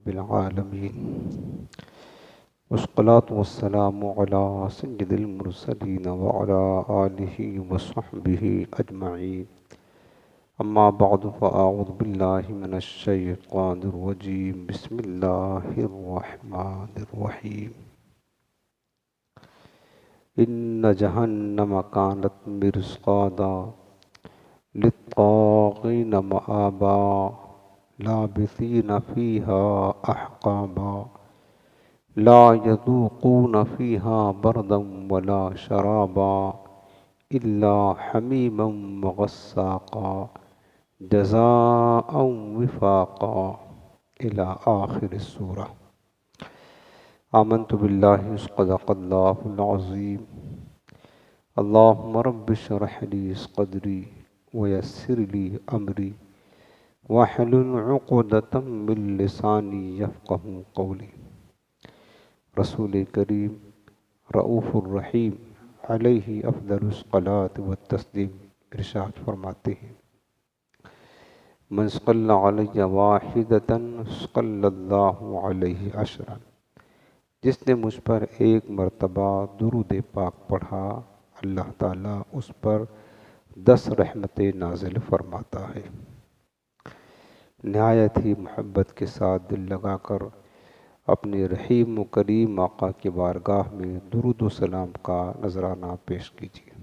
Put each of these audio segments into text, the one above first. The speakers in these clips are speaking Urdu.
بالعالمين والصلاة والسلام على سيد المرسلين وعلى آله وصحبه أجمعين. أما بعد فأعوذ بالله من الشيطان الرجيم. بسم الله الرحمن الرحيم. إن جهنم كانت مرصادا للطاغين مآبا لابثين فيها أحقابا لا يذوقون فيها بردا ولا شرابا إلا حميما وغساقا جزاء وفاقا إلى آخر السورة. آمنت بالله صدق الله العظيم. اللهم رب اشرح لي صدري ويسر لي أمري واحلل عقدة من لساني يفقه قولي. رسول کریم رؤوف الرحیم علیہ افضل الصلاۃ والتسلیم ارشاد فرماتے ہیں: من صلی علیہ واحدۃ صلی اللہ علیہ عشرا، جس نے مجھ پر ایک مرتبہ درود پاک پڑھا اللہ تعالیٰ اس پر 10 رحمتیں نازل فرماتا ہے۔ نہایت ہی محبت کے ساتھ دل لگا کر اپنے رحیم و کریم آقا کی بارگاہ میں درود و سلام کا نذرانہ پیش کیجیے۔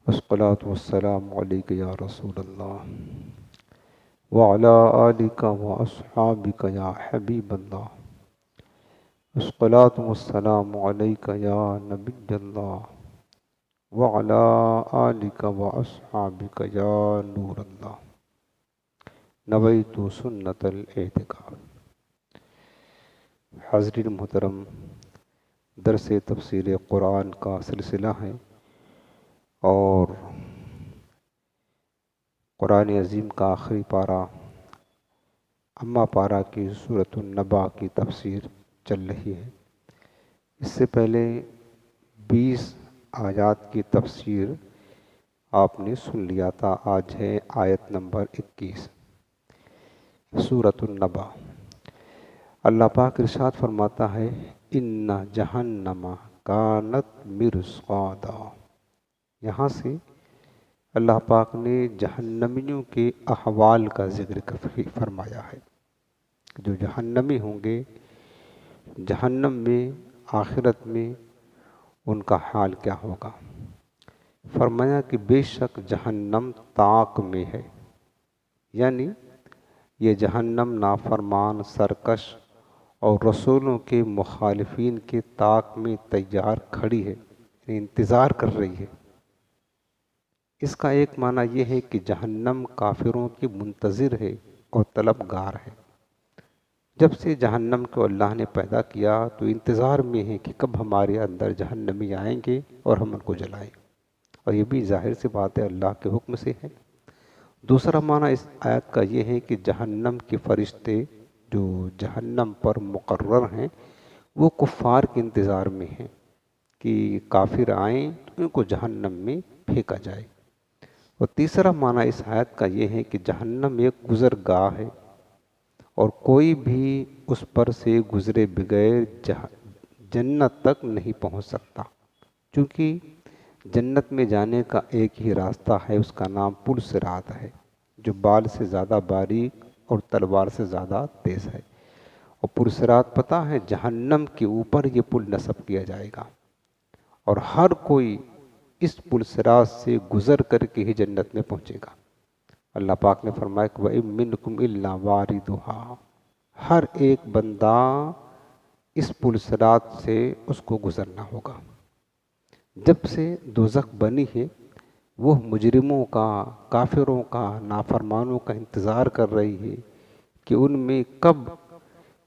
والصلاة والسلام علیک یا رسول اللہ وعلی آلک و اصحابک یا حبیب اللہ۔ والصلاة والسلام علیک یا نبی اللہ وعلی آلک و اصحابک یا نور اللہ۔ نویت سنت الاعتکاف۔ حاضرین محترم، درس تفسیر قرآن کا سلسلہ ہے اور قرآن عظیم کا آخری پارہ اما پارہ کی سورۃ النبا کی تفسیر چل رہی ہے۔ اس سے پہلے 20 آیات کی تفسیر آپ نے سن لیا تھا۔ آج ہے آیت نمبر 21 سورۃ النبا۔ اللہ پاک ارشاد فرماتا ہے: ان جہنم کانت مرصادا۔ یہاں سے اللہ پاک نے جہنمیوں کے احوال کا ذکر فرمایا ہے۔ جو جہنمی ہوں گے جہنم میں آخرت میں ان کا حال کیا ہوگا۔ فرمایا کہ بے شک جہنم طاق میں ہے، یعنی یہ جہنم نافرمان، سرکش اور رسولوں کے مخالفین کے طاق میں تیار کھڑی ہے، یعنی انتظار کر رہی ہے۔ اس کا ایک معنی یہ ہے کہ جہنم کافروں کی منتظر ہے اور طلبگار ہے۔ جب سے جہنم کو اللہ نے پیدا کیا تو انتظار میں ہے کہ کب ہمارے اندر جہنمی آئیں گے اور ہم ان کو جلائیں، اور یہ بھی ظاہر سی بات ہے اللہ کے حکم سے ہے۔ دوسرا معنی اس آیت کا یہ ہے کہ جہنم کے فرشتے جو جہنم پر مقرر ہیں وہ کفار کے انتظار میں ہیں کہ کافر آئیں تو ان کو جہنم میں پھینکا جائے۔ اور تیسرا معنی اس آیت کا یہ ہے کہ جہنم ایک گزرگاہ ہے اور کوئی بھی اس پر سے گزرے بغیر جنت تک نہیں پہنچ سکتا، چونکہ جنت میں جانے کا ایک ہی راستہ ہے، اس کا نام پل صراط ہے، جو بال سے زیادہ باریک اور تلوار سے زیادہ تیز ہے۔ اور پل صراط پتہ ہے جہنم کے اوپر یہ پل نصب کیا جائے گا، اور ہر کوئی اس پل صراط سے گزر کر کے ہی جنت میں پہنچے گا۔ اللہ پاک نے فرمایا کہ وَإِن مِّنكُمْ إِلَّا وَارِدُهَا، ہر ایک بندہ اس پل صراط سے اس کو گزرنا ہوگا۔ جب سے دوزخ بنی ہے وہ مجرموں کا، کافروں کا، نافرمانوں کا انتظار کر رہی ہے کہ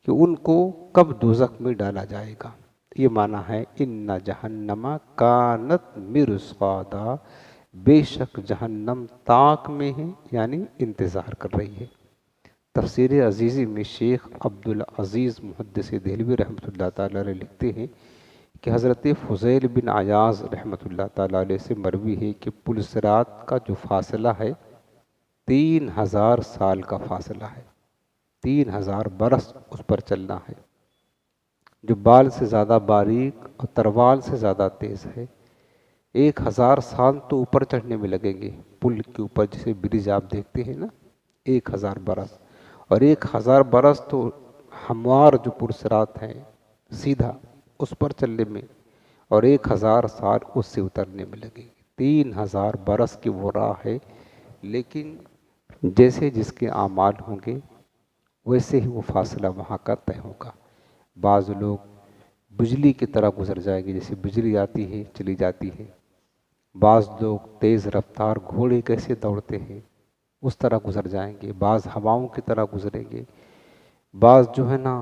ان کو کب دوزخ میں ڈالا جائے گا۔ یہ معنی ہے ان جہنم کانت مرصادا، بے شک جہنم طاق میں ہے، یعنی انتظار کر رہی ہے۔ تفسیر عزیزی میں شیخ عبدالعزیز محدث دہلوی رحمۃ اللہ تعالیٰ علیہ لکھتے ہیں کہ حضرت فضیل بن عیاض رحمۃ اللہ تعالیٰ علیہ سے مروی ہے کہ پل صراط کا جو فاصلہ ہے 3000 سال کا فاصلہ ہے۔ 3000 برس اس پر چلنا ہے، جو بال سے زیادہ باریک اور تروال سے زیادہ تیز ہے۔ 1000 سال تو اوپر چڑھنے میں لگیں گے، پل کے اوپر جسے برج آپ دیکھتے ہیں نا، 1000 برس، اور 1000 برس تو ہموار جو پرسرات ہیں سیدھا اس پر چلنے میں، اور 1000 سال اس سے اترنے میں لگیں گے۔ 3000 برس کی وہ راہ ہے، لیکن جیسے جس کے اعمال ہوں گے ویسے ہی وہ فاصلہ وہاں کا طے ہوگا۔ بعض لوگ بجلی کی طرح گزر جائیں گے، جیسے بجلی آتی ہے چلی جاتی ہے۔ بعض لوگ تیز رفتار گھوڑے کیسے دوڑتے ہیں اس طرح گزر جائیں گے، بعض ہواؤں کی طرح گزریں گے، بعض جو ہے نا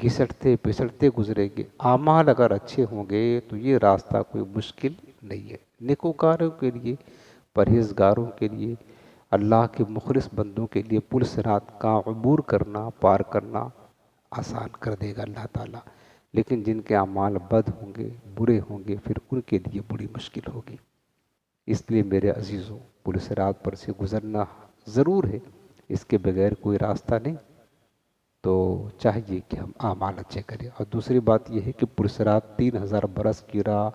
گھسٹتے پسٹتے گزریں گے۔ اعمال اگر اچھے ہوں گے تو یہ راستہ کوئی مشکل نہیں ہے۔ نیکوکاروں کے لیے، پرہیزگاروں کے لیے، اللہ کے مخلص بندوں کے لیے پل صراط کا عبور کرنا، پار کرنا آسان کر دے گا اللہ تعالیٰ، لیکن جن کے اعمال بد ہوں گے، برے ہوں گے، پھر ان کے لیے بڑی مشکل ہوگی۔ اس لیے میرے عزیزوں، پل صراط پر سے گزرنا ضرور ہے، اس کے بغیر کوئی راستہ نہیں، تو چاہیے کہ ہم اعمال اچھے کریں۔ اور دوسری بات یہ ہے کہ پل صراط 3000 برس کی راہ،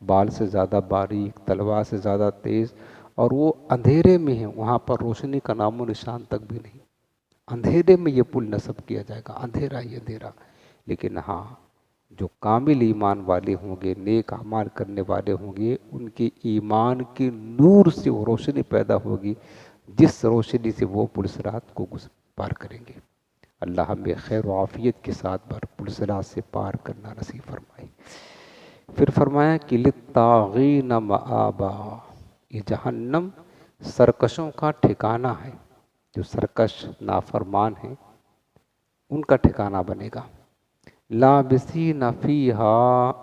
بال سے زیادہ باریک، تلوار سے زیادہ تیز، اور وہ اندھیرے میں ہے، وہاں پر روشنی کا نام و نشان تک بھی نہیں، اندھیرے میں یہ پل نصب کیا جائے گا، اندھیرا ہی اندھیرا۔ لیکن ہاں، جو کامل ایمان والے ہوں گے، نیک اعمال کرنے والے ہوں گے، ان کے ایمان کے نور سے وہ روشنی پیدا ہوگی، جس روشنی سے وہ پل صراط کو پار کریں گے۔ اللہ ہمیں خیر و عافیت کے ساتھ پل صراط سے پار کرنا نصیب فرمائے۔ پھر فرمایا کہ للطاغین مآبا، یہ جہنم سرکشوں کا ٹھکانہ ہے، جو سرکش نافرمان ہیں ان کا ٹھکانہ بنے گا۔ لابسین فیہا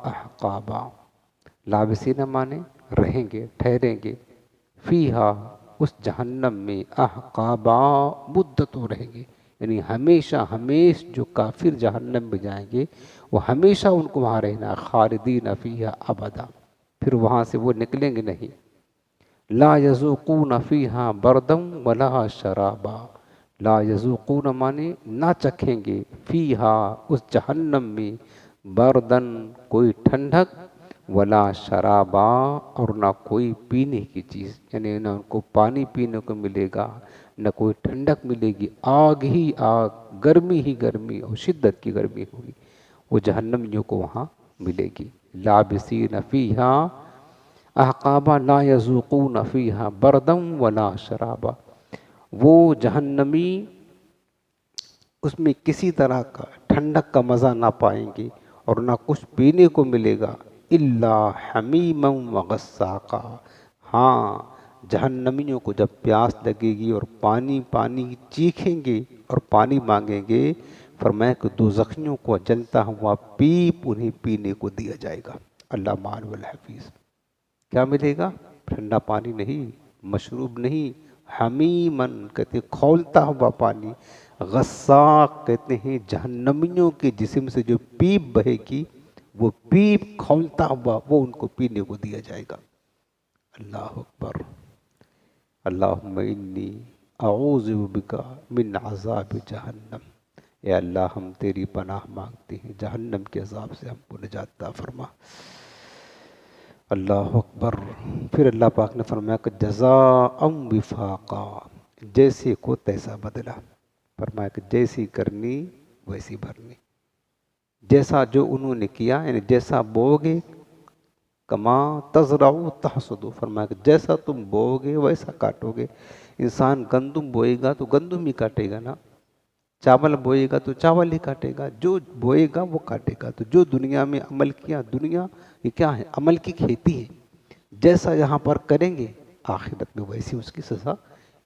احقابا، لابسین مانے رہیں گے، ٹھہریں گے، فیہا اس جہنم میں، احقابا مدتوں رہیں گے، یعنی ہمیشہ ہمیش جو کافر جہنم میں جائیں گے وہ ہمیشہ ان کو وہاں رہنا، خالدین فیہا ابدا، پھر وہاں سے وہ نکلیں گے نہیں۔ لا یذوقون فیہا بردا ولا شرابا، لا یذوقون مانے نہ چکھیں گے، فیہا اس جہنم میں، بردن کوئی ٹھنڈک، ولا شرابا اور نہ کوئی پینے کی چیز، یعنی نہ ان کو پانی پینے کو ملے گا، نہ کوئی ٹھنڈک ملے گی، آگ ہی آگ، گرمی ہی گرمی اور شدت کی گرمی ہوگی، وہ جہنمیوں کو وہاں ملے گی۔ لابسین فیہا احقابا لا یذوقون فیہا بردا ولا شرابا، وہ جہنمی اس میں کسی طرح کا ٹھنڈک کا مزہ نہ پائیں گے اور نہ کچھ پینے کو ملے گا، الا حمیما وغساقا، ہاں جہنمیوں کو جب پیاس لگے گی اور پانی چیکھیں گے اور پانی مانگیں گے، فرمایا کہ دوزخیوں کو جلتا ہوا پیپ انہیں پینے کو دیا جائے گا۔ اللہ مان والحفیظ، کیا ملے گا؟ ٹھنڈا پانی نہیں، مشروب نہیں، حمیمن کہتے ہیں کھولتا ہوا پانی، غساق کہتے ہیں جہنمیوں کے جسم سے جو پیپ بہے گی، وہ پیپ کھولتا ہوا وہ ان کو پینے کو دیا جائے گا۔ اللہ اکبر۔ اللہم انی اعوذ بک من عذاب جہنم، اے اللہ ہم تیری پناہ مانگتے ہیں، جہنم کے عذاب سے ہم کو نجات عطا فرما۔ اللہ اکبر۔ پھر اللہ پاک نے فرمایا کہ جزاء وفاقا، جیسے کو تیسا بدلا، فرمایا کہ جیسی کرنی ویسی بھرنی، جیسا جو انہوں نے کیا، یعنی جیسا بوگے، کما تزرعو تحصدو، فرمایا کہ جیسا تم بوگے ویسا کاٹو گے۔ انسان گندم بوئے گا تو گندم ہی کاٹے گا نا، چاول بوئے گا تو چاول ہی کاٹے گا، جو بوئے گا وہ کاٹے گا۔ تو جو دنیا میں عمل کیا، دنیا یہ کیا ہے؟ عمل کی کھیتی ہے، جیسا یہاں پر کریں گے آخرت میں ویسی اس کی سزا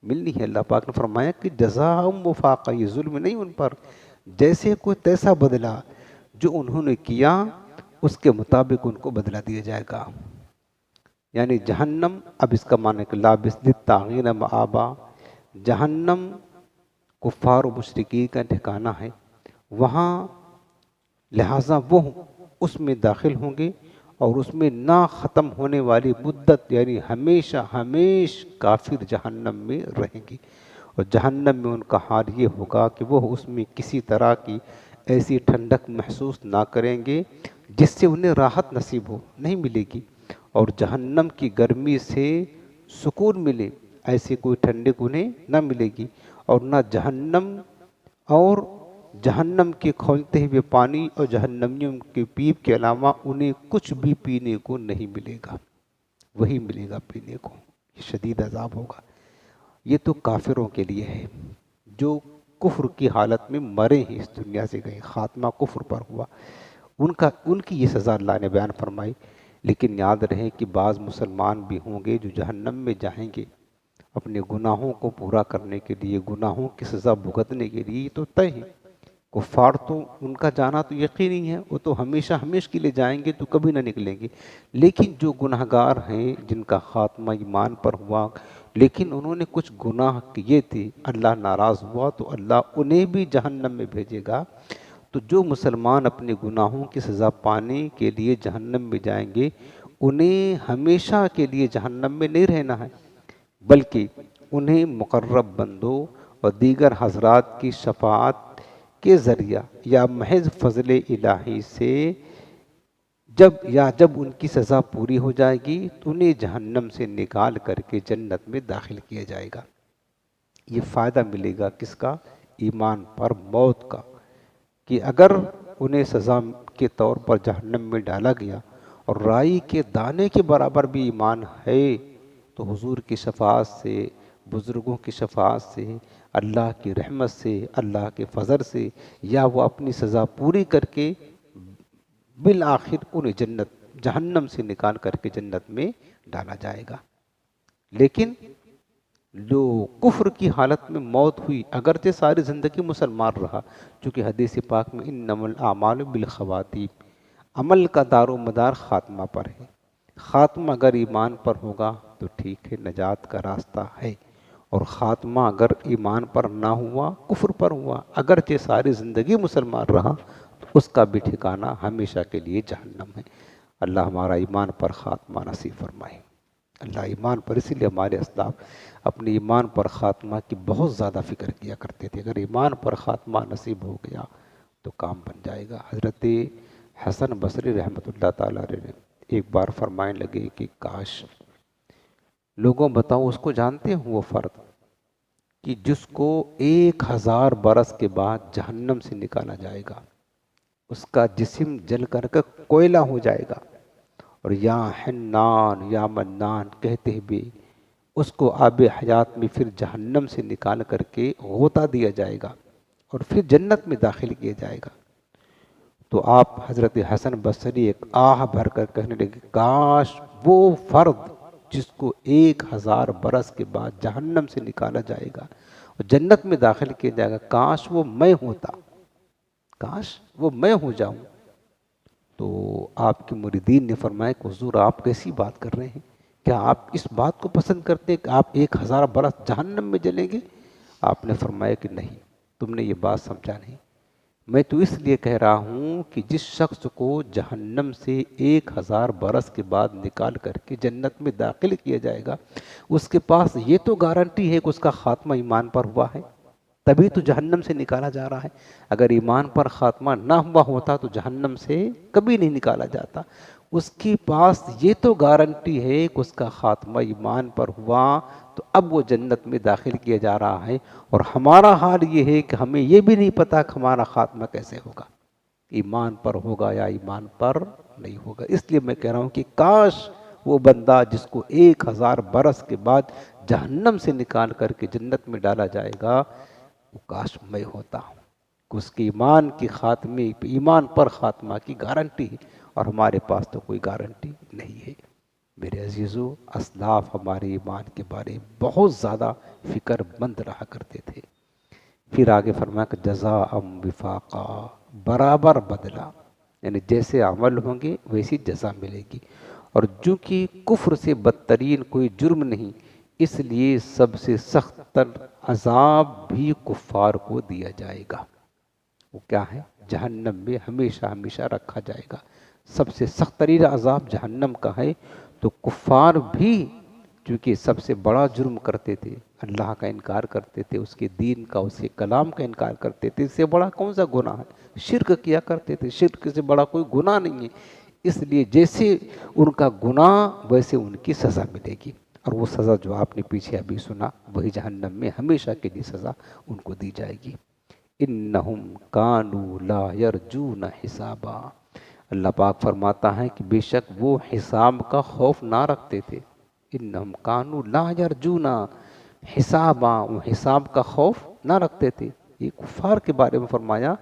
ملنی ہے۔ اللہ پاک نے فرمایا کہ جزاء وفاقا، یہ ظلم نہیں ان پر، جیسے کوئی تیسا بدلا، جو انہوں نے کیا اس کے مطابق ان کو بدلہ دیا جائے گا۔ یعنی جہنم، اب اس کا معنی کہ لابس للطاغین مآبا، جہنم کفار و مشرکین کا ٹھکانہ ہے، وہاں لہٰذا وہ اس میں داخل ہوں گے اور اس میں نہ ختم ہونے والی مدت، یعنی ہمیشہ ہمیش کافر جہنم میں رہیں گے، اور جہنم میں ان کا حال یہ ہوگا کہ وہ اس میں کسی طرح کی ایسی ٹھنڈک محسوس نہ کریں گے جس سے انہیں راحت نصیب ہو، نہیں ملے گی، اور جہنم کی گرمی سے سکون ملے ایسی کوئی ٹھنڈک انہیں نہ ملے گی، اور نہ جہنم کے کھولتے ہوئے پانی اور جہنمیوں کے پیپ کے علاوہ انہیں کچھ بھی پینے کو نہیں ملے گا، وہی ملے گا پینے کو، یہ شدید عذاب ہوگا۔ یہ تو کافروں کے لیے ہے جو کفر کی حالت میں مرے ہیں، اس دنیا سے گئے، خاتمہ کفر پر ہوا، ان کی یہ سزا اللہ نے بیان فرمائی۔ لیکن یاد رہے کہ بعض مسلمان بھی ہوں گے جو جہنم میں جائیں گے اپنے گناہوں کو پورا کرنے کے لیے، گناہوں کی سزا بھگتنے کے لیے، یہ تو طے ہے۔ کفار تو ان کا جانا تو یقینی ہے، وہ تو ہمیشہ کے لیے جائیں گے، تو کبھی نہ نکلیں گے۔ لیکن جو گناہگار ہیں جن کا خاتمہ ایمان پر ہوا لیکن انہوں نے کچھ گناہ کیے تھے، اللہ ناراض ہوا تو اللہ انہیں بھی جہنم میں بھیجے گا۔ تو جو مسلمان اپنے گناہوں کی سزا پانے کے لیے جہنم میں جائیں گے، انہیں ہمیشہ کے لیے جہنم میں نہیں رہنا ہے، بلکہ انہیں مقرب بندوں اور دیگر حضرات کی شفاعت کے ذریعہ یا محض فضل الہی سے جب ان کی سزا پوری ہو جائے گی تو انہیں جہنم سے نکال کر کے جنت میں داخل کیا جائے گا۔ یہ فائدہ ملے گا کس کا؟ ایمان پر موت کا، کہ اگر انہیں سزا کے طور پر جہنم میں ڈالا گیا اور رائی کے دانے کے برابر بھی ایمان ہے تو حضور کی شفاعت سے، بزرگوں کی شفاعت سے، اللہ کی رحمت سے، اللہ کے فضل سے، یا وہ اپنی سزا پوری کر کے بالآخر انہیں جہنم سے نکال کر کے جنت میں ڈالا جائے گا۔ لیکن جو کفر کی حالت میں موت ہوئی، اگرچہ ساری زندگی مسلمان رہا، چونکہ حدیث پاک میں انما الاعمال بالخواتیم، عمل کا دار و مدار خاتمہ پر ہے۔ خاتمہ اگر ایمان پر ہوگا تو ٹھیک ہے، نجات کا راستہ ہے، اور خاتمہ اگر ایمان پر نہ ہوا، کفر پر ہوا، اگرچہ ساری زندگی مسلمان رہا، تو اس کا بھی ٹھکانہ ہمیشہ کے لیے جہنم ہے۔ اللہ ہمارا ایمان پر خاتمہ نصیب فرمائے۔ اللہ ایمان پر، اسی لیے ہمارے اسلاف اپنے ایمان پر خاتمہ کی بہت زیادہ فکر کیا کرتے تھے، اگر ایمان پر خاتمہ نصیب ہو گیا تو کام بن جائے گا۔ حضرت حسن بصری رحمۃ اللہ تعالیٰ علیہ ایک بار فرمائنے لگے کہ کاش لوگوں بتاؤ اس کو جانتے ہوں وہ فرد کہ جس کو 1000 برس کے بعد جہنم سے نکالا جائے گا، اس کا جسم جل کر کے کوئلہ ہو جائے گا، اور یا حنان یا منان کہتے ہوئے اس کو آب حیات میں پھر جہنم سے نکال کر کے غوطہ دیا جائے گا اور پھر جنت میں داخل کیا جائے گا۔ تو آپ حضرت حسن بصری ایک آہ بھر کر کہنے لگے، کاش وہ فرد جس کو 1000 برس کے بعد جہنم سے نکالا جائے گا اور جنت میں داخل کیا جائے گا، کاش وہ میں ہوتا، کاش وہ میں ہو جاؤں۔ تو آپ کے مریدین نے فرمایا کہ حضور آپ کیسی بات کر رہے ہیں، کیا آپ اس بات کو پسند کرتے ہیں کہ آپ 1000 برس جہنم میں جلیں گے؟ آپ نے فرمایا کہ نہیں، تم نے یہ بات سمجھا نہیں، میں تو اس لیے کہہ رہا ہوں کہ جس شخص کو جہنم سے 1000 برس کے بعد نکال کر کے جنت میں داخل کیا جائے گا، اس کے پاس یہ تو گارنٹی ہے کہ اس کا خاتمہ ایمان پر ہوا ہے، تبھی تو جہنم سے نکالا جا رہا ہے۔ اگر ایمان پر خاتمہ نہ ہوا ہوتا تو جہنم سے کبھی نہیں نکالا جاتا۔ اس کے پاس یہ تو گارنٹی ہے کہ اس کا خاتمہ ایمان پر ہوا تو اب وہ جنت میں داخل کیا جا رہا ہے، اور ہمارا حال یہ ہے کہ ہمیں یہ بھی نہیں پتا کہ ہمارا خاتمہ کیسے ہوگا، ایمان پر ہوگا یا ایمان پر نہیں ہوگا۔ اس لیے میں کہہ رہا ہوں کہ کاش وہ بندہ جس کو 1000 برس کے بعد جہنم سے نکال کر کے جنت میں ڈالا جائے گا، وہ کاش میں ہوتا ہوں، کہ اس کے ایمان کی خاتمے، ایمان پر خاتمہ کی گارنٹی ہے، اور ہمارے پاس تو کوئی گارنٹی نہیں ہے۔ میرے عزیزو، اسلاف ہمارے ایمان کے بارے میں بہت زیادہ فکر مند رہا کرتے تھے۔ پھر آگے فرمایا کہ جزاء وفاقا، برابر بدلہ، یعنی جیسے عمل ہوں گے ویسی جزا ملے گی، اور چونکہ کفر سے بدترین کوئی جرم نہیں، اس لیے سب سے سخت تر عذاب بھی کفار کو دیا جائے گا۔ وہ کیا ہے؟ جہنم میں ہمیشہ ہمیشہ رکھا جائے گا۔ سب سے سخت ترین عذاب جہنم کا ہے، تو کفار بھی چونکہ سب سے بڑا جرم کرتے تھے، اللہ کا انکار کرتے تھے، اس کے دین کا، اس کے کلام کا انکار کرتے تھے، اس سے بڑا کون سا گناہ ہے؟ شرک کیا کرتے تھے، شرک سے بڑا کوئی گناہ نہیں ہے۔ اس لیے جیسے ان کا گناہ ویسے ان کی سزا ملے گی، اور وہ سزا جو آپ نے پیچھے ابھی سنا وہی جہنم میں ہمیشہ کے لیے سزا ان کو دی جائے گی۔ انہم کانوا لا یرجون حسابا، اللہ پاک فرماتا ہے کہ بے شک وہ حساب کا خوف نہ رکھتے تھے۔ انہم کانوا لا یرجون حسابا، وہ حساب کا خوف نہ رکھتے تھے۔ یہ کفار کے بارے میں فرمایا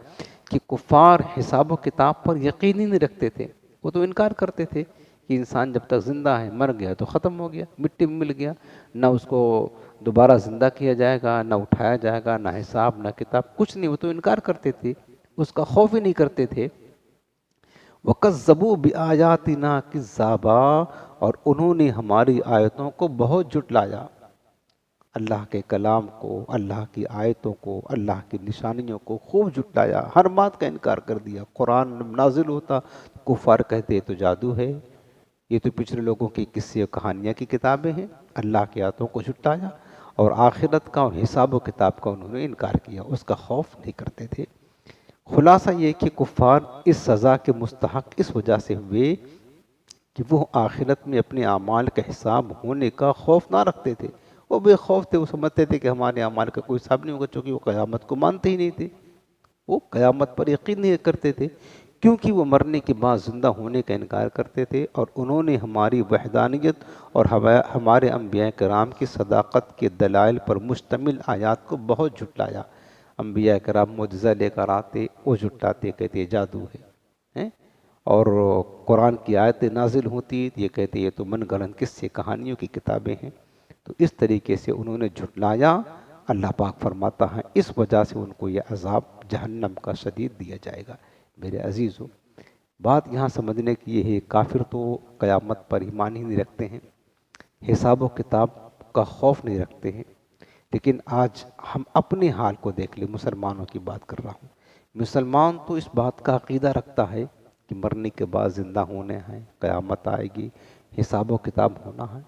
کہ کفار حساب و کتاب پر یقین ہی نہیں رکھتے تھے، وہ تو انکار کرتے تھے کہ انسان جب تک زندہ ہے، مر گیا تو ختم ہو گیا، مٹی میں مل گیا، نہ اس کو دوبارہ زندہ کیا جائے گا، نہ اٹھایا جائے گا، نہ حساب نہ کتاب، کچھ نہیں، وہ تو انکار کرتے تھے، اس کا خوف ہی نہیں کرتے تھے۔ وَكَذَّبُوا بِآيَاتِنَا كِذَّابًا، اور انہوں نے ہماری آیتوں کو بہت جھٹلایا، اللہ کے کلام کو، اللہ کی آیتوں کو، اللہ کی نشانیوں کو خوب جھٹلایا، ہر بات کا انکار کر دیا۔ قرآن نازل ہوتا کفار کہتے تو جادو ہے، یہ تو پچھلے لوگوں کی قصے و کہانیاں کی کتابیں ہیں، اللہ کی آیتوں کو جھٹلایا، اور آخرت کا اور حساب و کتاب کا انہوں نے انکار کیا، اس کا خوف نہیں کرتے تھے۔ خلاصہ یہ کہ کفار اس سزا کے مستحق اس وجہ سے ہوئے کہ وہ آخرت میں اپنے اعمال کا حساب ہونے کا خوف نہ رکھتے تھے، وہ بے خوف تھے، وہ سمجھتے تھے کہ ہمارے اعمال کا کوئی حساب نہیں ہوگا، چونکہ وہ قیامت کو مانتے ہی نہیں تھے، وہ قیامت پر یقین نہیں کرتے تھے، کیونکہ وہ مرنے کے بعد زندہ ہونے کا انکار کرتے تھے، اور انہوں نے ہماری وحدانیت اور ہمارے انبیاء کرام کی صداقت کے دلائل پر مشتمل آیات کو بہت جھٹلایا۔ انبیاء کرام معجزہ لے کر آتے، وہ جھٹلاتے، کہتے جادو ہے، اور قرآن کی آیتیں نازل ہوتی یہ کہتے یہ تو من گھڑت قصے کہانیوں کی کتابیں ہیں۔ تو اس طریقے سے انہوں نے جھٹلایا۔ اللہ پاک فرماتا ہے اس وجہ سے ان کو یہ عذاب جہنم کا شدید دیا جائے گا۔ میرے عزیزو، بات یہاں سمجھنے کی یہ ہے، کافر تو قیامت پر ایمان ہی نہیں رکھتے ہیں، حساب و کتاب کا خوف نہیں رکھتے ہیں، لیکن آج ہم اپنے حال کو دیکھ لیں، مسلمانوں کی بات کر رہا ہوں۔ مسلمان تو اس بات کا عقیدہ رکھتا ہے کہ مرنے کے بعد زندہ ہونے ہیں، قیامت آئے گی، حساب و کتاب ہونا ہے،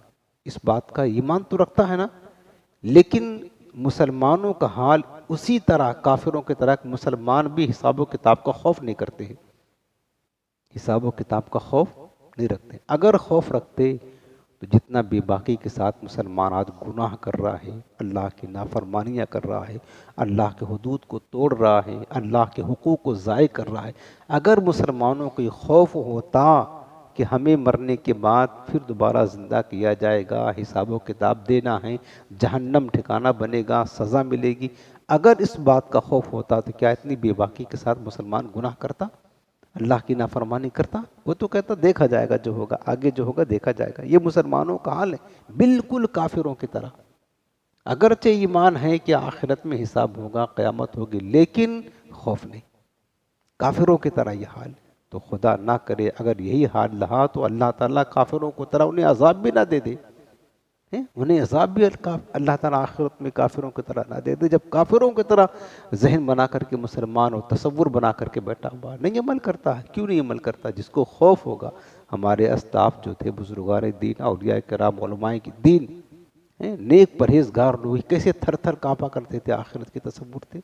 اس بات کا ایمان تو رکھتا ہے نا، لیکن مسلمانوں کا حال اسی طرح کافروں کی طرح، مسلمان بھی حساب و کتاب کا خوف نہیں کرتے ہیں، حساب و کتاب کا خوف نہیں رکھتے۔ اگر خوف رکھتے تو جتنا بے باکی کے ساتھ مسلمان آج گناہ کر رہا ہے، اللہ کی نافرمانیاں کر رہا ہے، اللہ کے حدود کو توڑ رہا ہے، اللہ کے حقوق کو ضائع کر رہا ہے، اگر مسلمانوں کو یہ خوف ہوتا کہ ہمیں مرنے کے بعد پھر دوبارہ زندہ کیا جائے گا، حساب و کتاب دینا ہے، جہنم ٹھکانہ بنے گا، سزا ملے گی، اگر اس بات کا خوف ہوتا تو کیا اتنی بے باکی کے ساتھ مسلمان گناہ کرتا، اللہ کی نافرمانی کرتا؟ وہ تو کہتا دیکھا جائے گا جو ہوگا، آگے جو ہوگا دیکھا جائے گا۔ یہ مسلمانوں کا حال ہے بالکل کافروں کی طرح، اگرچہ ایمان ہے کہ آخرت میں حساب ہوگا، قیامت ہوگی، لیکن خوف نہیں، کافروں کی طرح یہ حال ہے۔ تو خدا نہ کرے اگر یہی حال رہا تو اللہ تعالیٰ کافروں کو طرح انہیں عذاب بھی نہ دے دے، انہیں عذاب بھی اللہ تعالیٰ آخرت میں کافروں کی طرح نہ دے دے، جب کافروں کی طرح ذہن بنا کر کے مسلمان اور تصور بنا کر کے بیٹھا ہوا نہیں عمل کرتا ہے۔ کیوں نہیں عمل کرتا؟ جس کو خوف ہوگا، ہمارے اسلاف جو تھے بزرگان دین، اولیاء کرام، علماء کی دین، نیک پرہیزگار لوگ کیسے تھر تھر کانپا کرتے تھے، آخرت کے تصور تھے،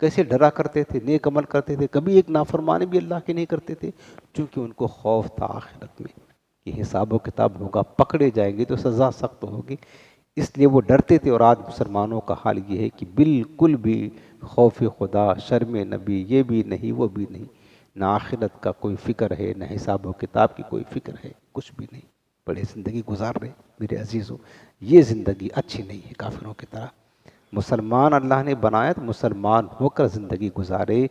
کیسے ڈرا کرتے تھے، نیک عمل کرتے تھے، کبھی ایک نافرمانی بھی اللہ کی نہیں کرتے تھے، چونکہ ان کو خوف تھا آخرت میں کہ حساب و کتاب ہوگا، پکڑے جائیں گے تو سزا سخت ہوگی، اس لیے وہ ڈرتے تھے۔ اور آج مسلمانوں کا حال یہ ہے کہ بالکل بھی خوف خدا، شرم نبی یہ بھی نہیں، وہ بھی نہیں، نہ آخرت کا کوئی فکر ہے، نہ حساب و کتاب کی کوئی فکر ہے، کچھ بھی نہیں، بڑے زندگی گزار رہے۔ میرے عزیزوں، یہ زندگی اچھی نہیں ہے کافروں کی طرح۔ مسلمان اللہ نے بنایا تو مسلمان ہو کر زندگی گزارے،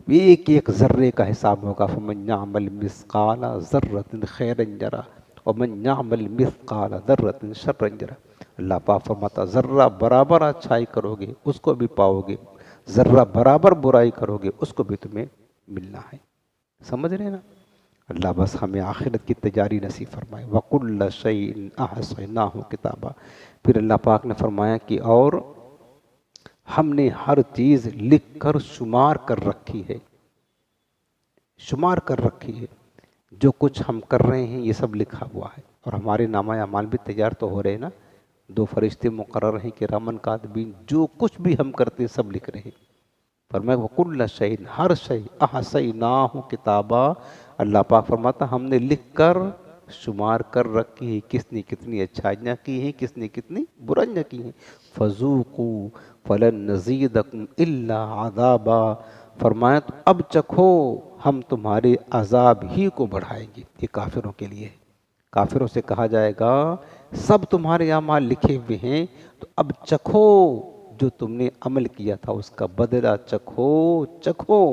ایک ایک ذرے کا حساب ہوگا۔ فَمَنْ يَعْمَلْ مِثْقَالَ ذَرَّةٍ خَيْرًا يَرَهُ وَمَنْ يَعْمَلْ مِثْقَالَ ذَرَّةٍ شَرًّا يَرَهُ۔ اللہ پاک فرماتا ذرہ برابر اچھائی کرو گے اس کو بھی پاؤ گے، ذرہ برابر برائی کرو گے اس کو بھی تمہیں ملنا ہے۔ سمجھ رہے نا؟ اللہ بس ہمیں آخرت کی تجاری نصیب فرمائے۔ وَكُلَّ شَيْءٍ أَحْصَيْنَاهُ كِتَابًا۔ پھر اللہ پاک نے فرمایا کہ اور ہم نے ہر چیز لکھ کر شمار کر رکھی ہے، شمار کر رکھی ہے، جو کچھ ہم کر رہے ہیں یہ سب لکھا ہوا ہے۔ اور ہمارے نامہ اعمال بھی تیار تو ہو رہے ہیں نا، 2 فرشتے مقرر ہیں کہ رامن کاتبین، جو کچھ بھی ہم کرتے ہیں سب لکھ رہے ہیں۔ فرمایا وَكُلَّ شَيْءٍ، ہر شے احصیناہ کتابا، اللہ پاک فرماتا ہم نے لکھ کر شمار کر رکھی ہے، کس نے کتنی اچھائیاں کی ہیں، کس نے کتنی برائیاں کی ہیں۔ فَذُوقُوا فَلَن نَّزِيدَكُمْ إِلَّا عَذَابًا، فرمایا تو اب چکھو ہم تمہارے عذاب ہی کو بڑھائیں گے۔ یہ کافروں کے لیے ہے، کافروں سے کہا جائے گا سب تمہارے اعمال لکھے ہوئے ہیں، تو اب چکھو جو تم نے عمل کیا تھا اس کا بدلہ چکھو چکھو،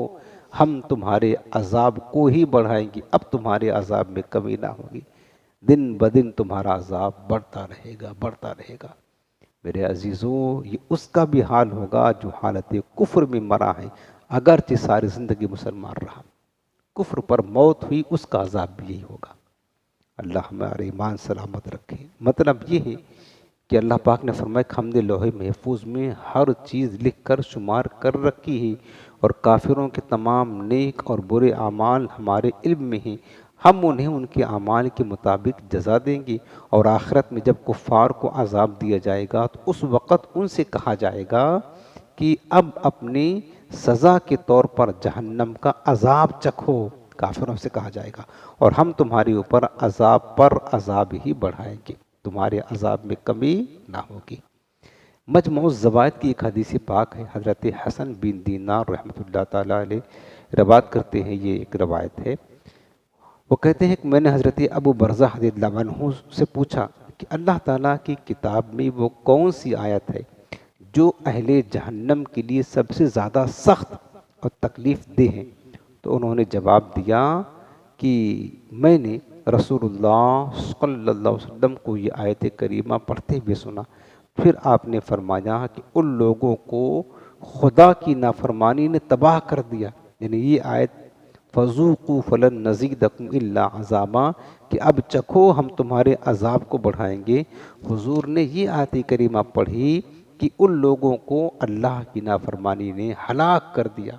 ہم تمہارے عذاب کو ہی بڑھائیں گے، اب تمہارے عذاب میں کمی نہ ہوگی، دن بدن تمہارا عذاب بڑھتا رہے گا بڑھتا رہے گا۔ میرے عزیزوں، یہ اس کا بھی حال ہوگا جو حالت کفر میں مرا ہے، اگرچہ ساری زندگی مسلمان رہا، کفر پر موت ہوئی، اس کا عذاب بھی یہی ہوگا۔ اللہ ہمارے ایمان سلامت رکھے۔ مطلب یہ ہے کہ اللہ پاک نے فرمایا کہ ہم نے لوح محفوظ میں ہر چیز لکھ کر شمار کر رکھی ہے، اور کافروں کے تمام نیک اور برے اعمال ہمارے علم میں ہیں، ہم انہیں ان کے اعمال کے مطابق جزا دیں گے، اور آخرت میں جب کفار کو عذاب دیا جائے گا تو اس وقت ان سے کہا جائے گا کہ اب اپنی سزا کے طور پر جہنم کا عذاب چکھو، کافروں سے کہا جائے گا، اور ہم تمہارے اوپر عذاب پر عذاب ہی بڑھائیں گے، تمہارے عذاب میں کمی نہ ہوگی۔ مجموع الزوائد کی ایک حدیث پاک ہے، حضرت حسن بن دینار رحمۃ اللہ تعالیٰ علیہ روایت کرتے ہیں، یہ ایک روایت ہے۔ وہ کہتے ہیں کہ میں نے حضرت ابو برزہ رضی اللہ عنہ سے پوچھا کہ اللہ تعالیٰ کی کتاب میں وہ کون سی آیت ہے جو اہل جہنم کے لیے سب سے زیادہ سخت اور تکلیف دہ ہے؟ تو انہوں نے جواب دیا کہ میں نے رسول اللہ صلی اللہ علیہ وسلم کو یہ آیت کریمہ پڑھتے ہوئے سنا، پھر آپ نے فرمایا کہ ان لوگوں کو خدا کی نافرمانی نے تباہ کر دیا، یعنی یہ آیت فَذُوقُوا فَلَن نَّزِيدَكُمْ إِلَّا عَذَابًا، کہ اب چکھو ہم تمہارے عذاب کو بڑھائیں گے۔ حضور نے یہ آیت کریمہ پڑھی کہ ان لوگوں کو اللہ کی نافرمانی نے ہلاک کر دیا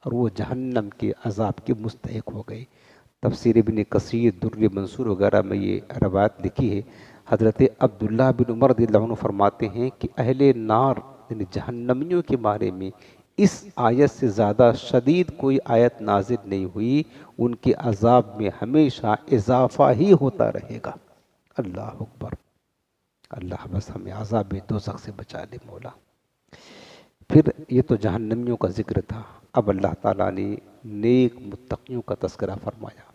اور وہ جہنم کے عذاب کے مستحق ہو گئے۔ تفسیر ابن کثیر، در منصور وغیرہ میں یہ روایت لکھی ہے۔ حضرت عبداللہ بن عمر رضی اللہ عنہ فرماتے ہیں کہ اہل نار یعنی جہنمیوں کے بارے میں اس آیت سے زیادہ شدید کوئی آیت نازل نہیں ہوئی، ان کے عذاب میں ہمیشہ اضافہ ہی ہوتا رہے گا۔ اللہ اکبر، اللہ بس ہمیں عذاب دوزخ سے بچا لے مولا۔ پھر یہ تو جہنمیوں کا ذکر تھا، اب اللہ تعالیٰ نے نیک متقیوں کا تذکرہ فرمایا۔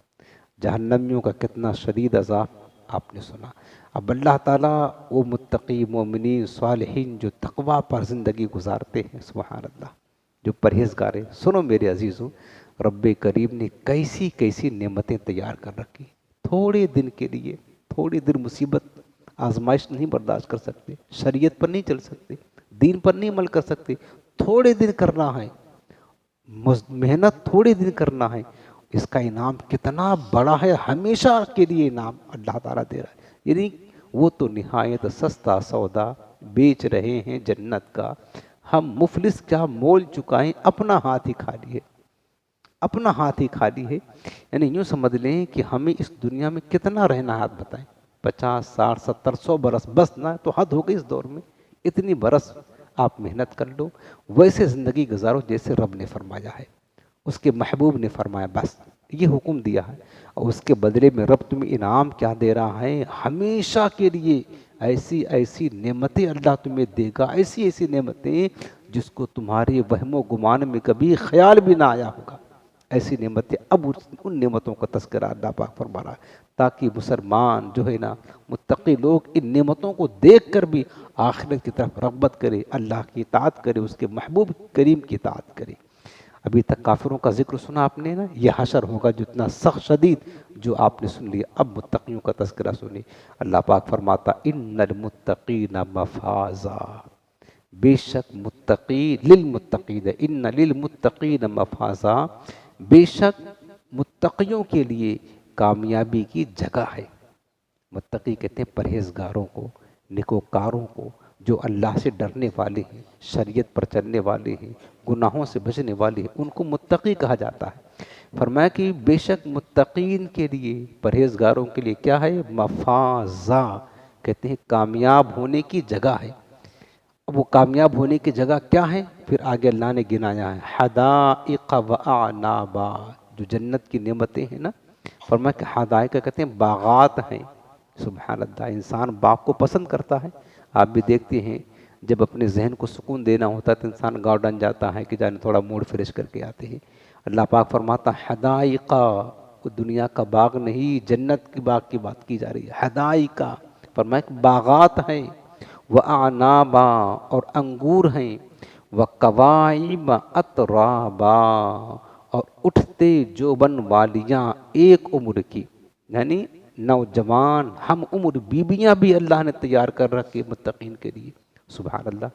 جہنمیوں کا کتنا شدید عذاب آپ نے سنا، اب اللہ تعالیٰ وہ متقی مومنین صالحین جو تقوی پر زندگی گزارتے ہیں، سبحان اللہ، جو پرہیزگار ہیں، سنو میرے عزیزوں، رب کریم نے کیسی کیسی نعمتیں تیار کر رکھی، تھوڑے دن کے لیے، تھوڑی دیر مصیبت آزمائش نہیں برداشت کر سکتے، شریعت پر نہیں چل سکتے، دین پر نہیں عمل کر سکتے، تھوڑے دن کرنا ہے، محنت تھوڑے دن کرنا ہے، اس کا انعام کتنا بڑا ہے، ہمیشہ کے لیے انعام اللہ تعالیٰ دے رہا ہے، یعنی وہ تو نہایت سستا سودا بیچ رہے ہیں جنت کا، ہم مفلس کیا مول چکائیں، اپنا ہاتھ ہی خالی ہے، اپنا ہاتھ ہی خالی ہے، یعنی یوں سمجھ لیں کہ ہمیں اس دنیا میں کتنا رہنا ہے، آپ بتائیں، 50 60 70 100 برس بس نہ تو حد ہو گئی اس دور میں، اتنی برس آپ محنت کر لو، ویسے زندگی گزارو جیسے رب نے فرمایا ہے، اس کے محبوب نے فرمایا، بس یہ حکم دیا ہے، اور اس کے بدلے میں رب تمہیں انعام کیا دے رہا ہے، ہمیشہ کے لیے ایسی ایسی نعمتیں اللہ تمہیں دے گا، ایسی ایسی نعمتیں جس کو تمہارے وہم و گمان میں کبھی خیال بھی نہ آیا ہوگا، ایسی نعمتیں، اب ان نعمتوں کا تذکرہ اللہ پاک فرما رہا ہے، تاکہ مسلمان جو ہے نا متقی لوگ ان نعمتوں کو دیکھ کر بھی آخرت کی طرف رغبت کرے، اللہ کی اطاعت کرے، اس کے محبوب کریم کی اطاعت کرے۔ ابھی تک کافروں کا ذکر سنا آپ نے نا، یہ حشر ہوگا جتنا سخت شدید جو آپ نے سن لیا، اب متقیوں کا تذکرہ سنی۔ اللہ پاک فرماتا ان المتقین مفازا، بے شک متقی للمتقین، ان للمتقین مفازا، بے شک متقیوں کے لیے کامیابی کی جگہ ہے۔ متقی کہتے ہیں پرہیزگاروں کو، نیکوکاروں کو، جو اللہ سے ڈرنے والے ہیں، شریعت پر چلنے والے ہیں، گناہوں سے بچنے والے ہیں، ان کو متقی کہا جاتا ہے۔ فرمایا کہ بے شک متقین کے لیے، پرہیزگاروں کے لیے کیا ہے؟ مفازہ، کہتے ہیں کامیاب ہونے کی جگہ ہے۔ اب وہ کامیاب ہونے کی جگہ کیا ہے؟ پھر آگے اللہ نے گنایا ہے، حدائق و اعنابا، جو جنت کی نعمتیں ہیں نا، فرمایا کہ حدائق کہتے ہیں باغات ہیں۔ سبحان اللہ، انسان باغ کو پسند کرتا ہے۔ آپ بھی دیکھتے ہیں جب اپنے ذہن کو سکون دینا ہوتا ہے تو انسان گارڈن جاتا ہے کہ جانے تھوڑا موڈ فریش کر کے آتے ہیں۔ اللہ پاک فرماتا حدائقہ، کوئی دنیا کا باغ نہیں، جنت کی باغ کی بات کی جا رہی ہے۔ حدائقہ فرمایا کہ باغات ہیں، وَأَعْنَابًا، اور انگور ہیں، وَقَوَائِبَ أَتْرَابًا، اور اٹھتے جوبن والیاں ایک عمر کی، یعنی نوجوان ہم عمر بیویاں بھی اللہ نے تیار کر رکھے متقین کے لیے۔ سبحان اللہ،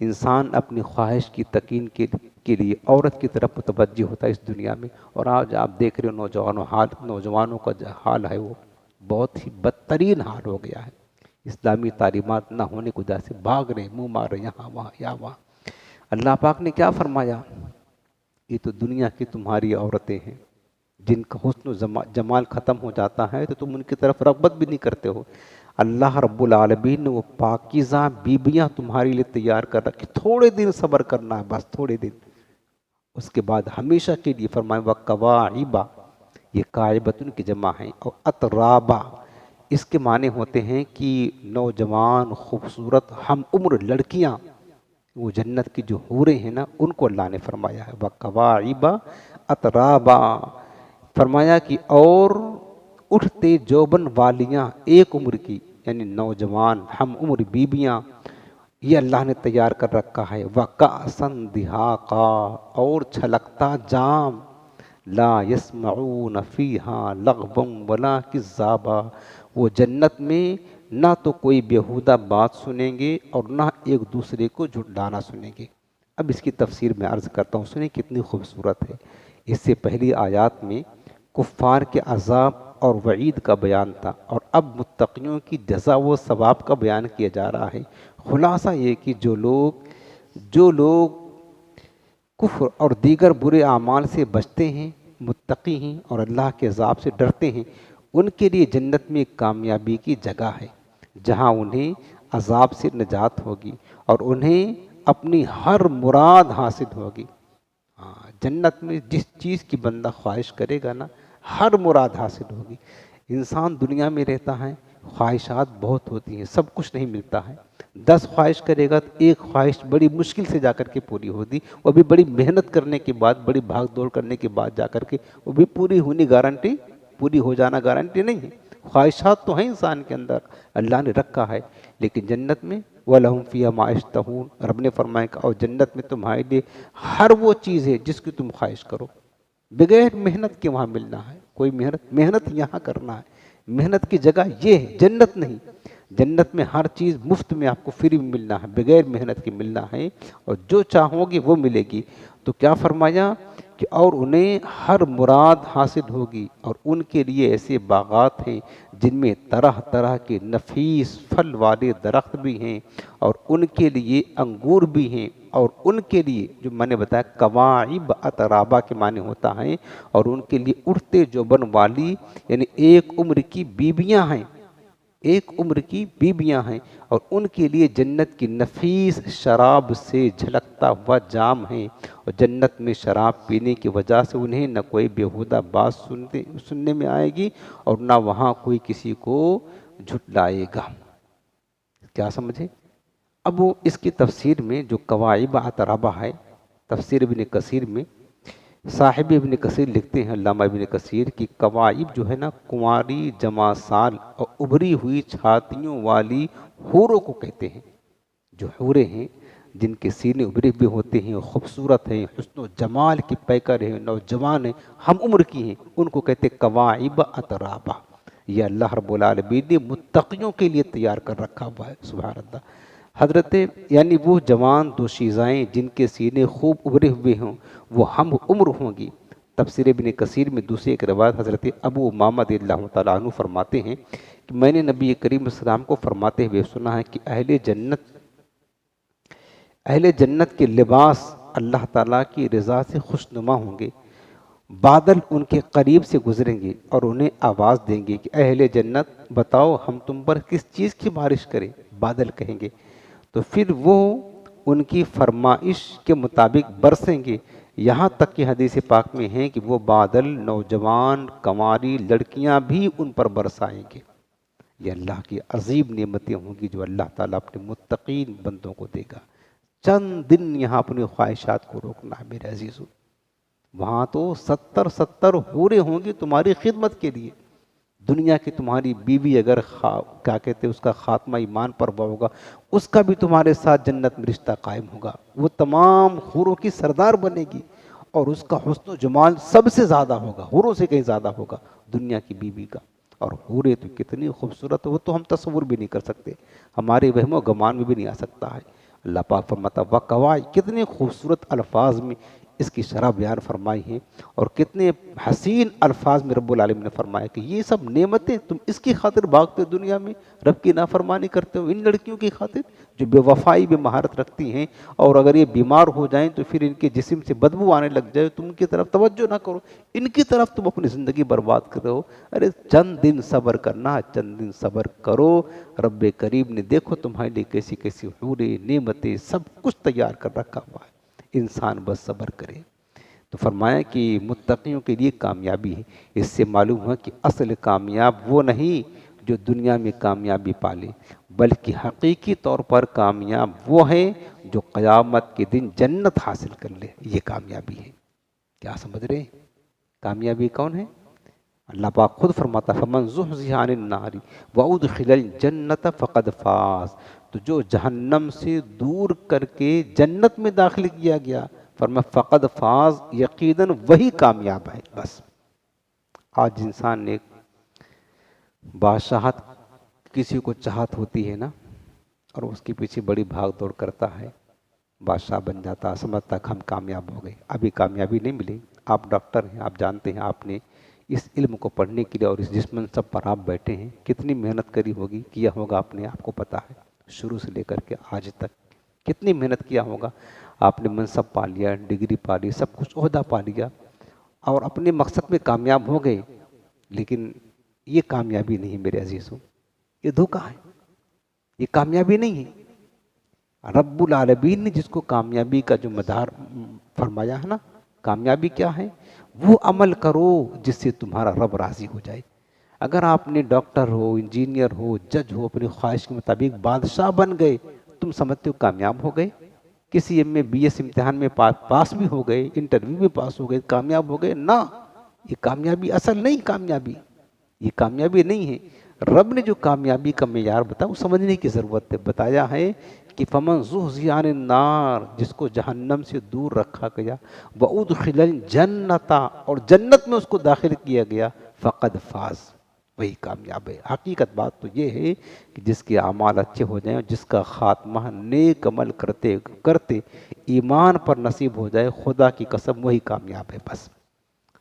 انسان اپنی خواہش کی تکین کے لیے عورت کی طرف متوجہ ہوتا ہے اس دنیا میں، اور آج آپ دیکھ رہے ہو نوجوانوں کا جو حال ہے وہ بہت ہی بدترین حال ہو گیا ہے۔ اسلامی تعلیمات نہ ہونے کی وجہ سے بھاگ رہے، منہ مار رہے یہاں وہاں یا وہاں۔ اللہ پاک نے کیا فرمایا؟ یہ تو دنیا کی تمہاری عورتیں ہیں جن کا حسن و جمال ختم ہو جاتا ہے تو تم ان کی طرف رغبت بھی نہیں کرتے ہو۔ اللہ رب العالمین نے وہ پاکیزہ بیبیاں تمہارے لیے تیار کر رکھی، تھوڑے دن صبر کرنا ہے، بس تھوڑے دن، اس کے بعد ہمیشہ کے لیے فرمائے وَقَوَاعِبَ، یہ قائبتن کی جمع ہے، اور اطرابا، اس کے معنی ہوتے ہیں کہ نوجوان خوبصورت ہم عمر لڑکیاں، وہ جنت کی جو حوریں ہیں نا ان کو اللہ نے فرمایا ہے وَقَوَاعِبَ اطرابا، فرمایا کہ اور اٹھتے جوبن والیاں ایک عمر کی، یعنی نوجوان ہم عمر بیبیاں، یہ اللہ نے تیار کر رکھا ہے۔ وَكَأْسًا دِهَاقًا، اور چھلکتا جام، لا يسمعون فِيهَا لَغْوًا وَلَا كِذَّابًا، وہ جنت میں نہ تو کوئی بیہودہ بات سنیں گے اور نہ ایک دوسرے کو جھٹلانا سنیں گے۔ اب اس کی تفسیر میں عرض کرتا ہوں، سنیں کتنی خوبصورت ہے۔ اس سے پہلی آیات میں کفار کے عذاب اور وعید کا بیان تھا، اور اب متقیوں کی جزا و ثواب کا بیان کیا جا رہا ہے۔ خلاصہ یہ کہ جو لوگ کفر اور دیگر برے اعمال سے بچتے ہیں، متقی ہیں اور اللہ کے عذاب سے ڈرتے ہیں، ان کے لیے جنت میں ایک کامیابی کی جگہ ہے جہاں انہیں عذاب سے نجات ہوگی اور انہیں اپنی ہر مراد حاصل ہوگی۔ جنت میں جس چیز کی بندہ خواہش کرے گا نا، ہر مراد حاصل ہوگی۔ انسان دنیا میں رہتا ہے، خواہشات بہت ہوتی ہیں، سب کچھ نہیں ملتا ہے۔ 10 خواہش کرے گا تو ایک خواہش بڑی مشکل سے جا کر کے پوری ہوتی، وہ بھی بڑی محنت کرنے کے بعد، بڑی بھاگ دوڑ کرنے کے بعد جا کر کے وہ بھی پوری ہونی گارنٹی، پوری ہو جانا گارنٹی نہیں ہے۔ خواہشات تو ہیں انسان کے اندر، اللہ نے رکھا ہے، لیکن جنت میں وَلَهُمْ فِيهَا مَا يَشْتَهُونَ، رب نے فرمایا کہ اور جنت میں تمہارے لیے ہر وہ چیز ہے جس کی تم خواہش کرو، بغیر محنت کے وہاں ملنا ہے۔ کوئی محنت یہاں کرنا ہے، محنت کی جگہ یہ ہے، جنت نہیں۔ جنت میں ہر چیز مفت میں آپ کو فری میں ملنا ہے، بغیر محنت کے ملنا ہے، اور جو چاہو گے وہ ملے گی۔ تو کیا فرمایا کہ اور انہیں ہر مراد حاصل ہوگی، اور ان کے لیے ایسے باغات ہیں جن میں طرح طرح کے نفیس پھل والے درخت بھی ہیں، اور ان کے لیے انگور بھی ہیں، اور ان کے لیے جو میں نے بتایا قواعب اترابا کے معنی ہوتا ہے، اور ان کے لیے اٹھتے جوبن والی یعنی ایک عمر کی بیویاں ہیں، ایک عمر کی بیویاں ہیں، اور ان کے لیے جنت کی نفیس شراب سے جھلکتا ہوا جام ہے، اور جنت میں شراب پینے کی وجہ سے انہیں نہ کوئی بیہودہ بات سننے میں آئے گی، اور نہ وہاں کوئی کسی کو جھٹلائے گا۔ کیا سمجھے؟ اب وہ اس کی تفسیر میں جو قواعب اترابا ہے، تفسیر ابن کثیر میں صاحب ابن کثیر لکھتے ہیں، علامہ ابن کثیر کی قواعب جو ہے نا، کنواری جمع سال اور ابھری ہوئی چھاتیوں والی حوروں کو کہتے ہیں۔ جو حوریں ہیں جن کے سینے ابھرے ہوئے ہوتے ہیں، خوبصورت ہیں، حسن و جمال کی پیکر ہیں، نوجوان ہیں، ہم عمر کی ہیں، ان کو کہتے ہیں قواعب اترابا۔ یہ اللہ رب العالمین نے متقیوں کے لیے تیار کر رکھا ہوا ہے، سبحان اللہ۔ حضرت یعنی وہ جوان دوشیزائیں جن کے سینے خوب ابھرے ہوئے ہوں، وہ ہم عمر ہوں گی۔ تفسیر ابن کثیر میں دوسری ایک روایت حضرت ابو امامہ رضی اللہ تعالیٰ عنہ فرماتے ہیں کہ میں نے نبی کریم صلی اللہ علیہ وسلم کو فرماتے ہوئے سنا ہے کہ اہل جنت کے لباس اللہ تعالیٰ کی رضا سے خوشنما ہوں گے، بادل ان کے قریب سے گزریں گے اور انہیں آواز دیں گے کہ اہل جنت بتاؤ ہم تم پر کس چیز کی بارش کریں. بادل کہیں گے تو پھر وہ ان کی فرمائش کے مطابق برسیں گے. یہاں تک کہ حدیث پاک میں ہے کہ وہ بادل نوجوان کنواری لڑکیاں بھی ان پر برسائیں گے. یہ اللہ کی عظیم نعمتیں ہوں گی جو اللہ تعالیٰ اپنے متقین بندوں کو دے گا. چند دن یہاں اپنی خواہشات کو روکنا ہے میرے عزیزو. وہاں تو 70 حوریں ہوں گی تمہاری خدمت کے لیے. دنیا کی تمہاری بیوی اگر کیا کہتے ہیں اس کا خاتمہ ایمان پر ہوا ہوگا, اس کا بھی تمہارے ساتھ جنت میں رشتہ قائم ہوگا. وہ تمام حوروں کی سردار بنے گی اور اس کا حسن و جمال سب سے زیادہ ہوگا, حوروں سے کہیں زیادہ ہوگا دنیا کی بیوی کا. اور حوریں تو کتنی خوبصورت وہ تو ہم تصور بھی نہیں کر سکتے, ہمارے وہم و گمان میں بھی نہیں آ سکتا ہے. اللہ پاک فرماتا وقوائی, کتنے خوبصورت الفاظ میں اس کی شرح بیان فرمائی ہیں, اور کتنے حسین الفاظ میں رب العالمین نے فرمایا کہ یہ سب نعمتیں تم اس کی خاطر بھاگتے ہو دنیا میں, رب کی نافرمانی کرتے ہو ان لڑکیوں کی خاطر جو بے وفائی میں مہارت رکھتی ہیں, اور اگر یہ بیمار ہو جائیں تو پھر ان کے جسم سے بدبو آنے لگ جائے, تم ان کی طرف توجہ نہ کرو, ان کی طرف تم اپنی زندگی برباد کر رہے ہو. ارے چند دن صبر کرنا, چند دن صبر کرو. رب کریم نے دیکھو تمہارے لیے کیسی کیسی حوریں نعمتیں سب کچھ تیار کر رکھا ہوا ہے, انسان بس صبر کرے. تو فرمایا کہ متقیوں کے لیے کامیابی ہے. اس سے معلوم ہوا کہ اصل کامیاب وہ نہیں جو دنیا میں کامیابی پالے, بلکہ حقیقی طور پر کامیاب وہ ہے جو قیامت کے دن جنت حاصل کر لے. یہ کامیابی ہے. کیا سمجھ رہے ہیں کامیابی کون ہے؟ اللہ پاک خود فرماتا فمن زحزح عن النار وادخل الجنت فقد فاز. تو جو جہنم سے دور کر کے جنت میں داخل کیا گیا, فرمایا فقد فاز, یقیناً وہی کامیاب ہے. بس آج انسان نے بادشاہت کسی کو چاہت ہوتی ہے نا, اور اس کے پیچھے بڑی بھاگ دوڑ کرتا ہے, بادشاہ بن جاتا, سمجھتا کہ ہم کامیاب ہو گئے. ابھی کامیابی نہیں ملی. آپ ڈاکٹر ہیں, آپ جانتے ہیں, آپ نے اس علم کو پڑھنے کے لیے اور اس جس منصب پر آپ بیٹھے ہیں کتنی محنت کری ہوگی, کیا ہوگا آپ نے, آپ کو پتہ ہے. شروع سے لے کر کے آج تک کتنی محنت کیا ہوگا. آپ نے منصب پا لیا, ڈگری پا لی, سب کچھ عہدہ پا لیا, اور اپنے مقصد میں کامیاب ہو گئے. لیکن یہ کامیابی نہیں میرے عزیزوں, یہ دھوکہ ہے, یہ کامیابی نہیں ہے. رب العالمین نے جس کو کامیابی کا جو مدار فرمایا ہے نا, کامیابی کیا ہے؟ وہ عمل کرو جس سے تمہارا رب راضی ہو جائے. اگر آپ نے ڈاکٹر ہو, انجینئر ہو, جج ہو, اپنی خواہش کے مطابق بادشاہ بن گئے, تم سمجھتے ہو کامیاب ہو گئے؟ کسی ایم اے بی ایس امتحان میں پاس بھی ہو گئے, انٹرویو میں پاس ہو گئے, کامیاب ہو گئے؟ نہ, یہ کامیابی اصل نہیں. کامیابی یہ کامیابی نہیں ہے. رب نے جو کامیابی کا معیار بتایا وہ سمجھنے کی ضرورت ہے. بتایا ہے کہ فمن زحزح عن النار, جس کو جہنم سے دور رکھا گیا, وادخل الجنت, اور جنت میں اس کو داخل کیا گیا, فقد فاز, وہی کامیاب ہے. حقیقت بات تو یہ ہے کہ جس کے اعمال اچھے ہو جائیں, جس کا خاتمہ نیک عمل کرتے کرتے ایمان پر نصیب ہو جائے, خدا کی قسم وہی کامیاب ہے. بس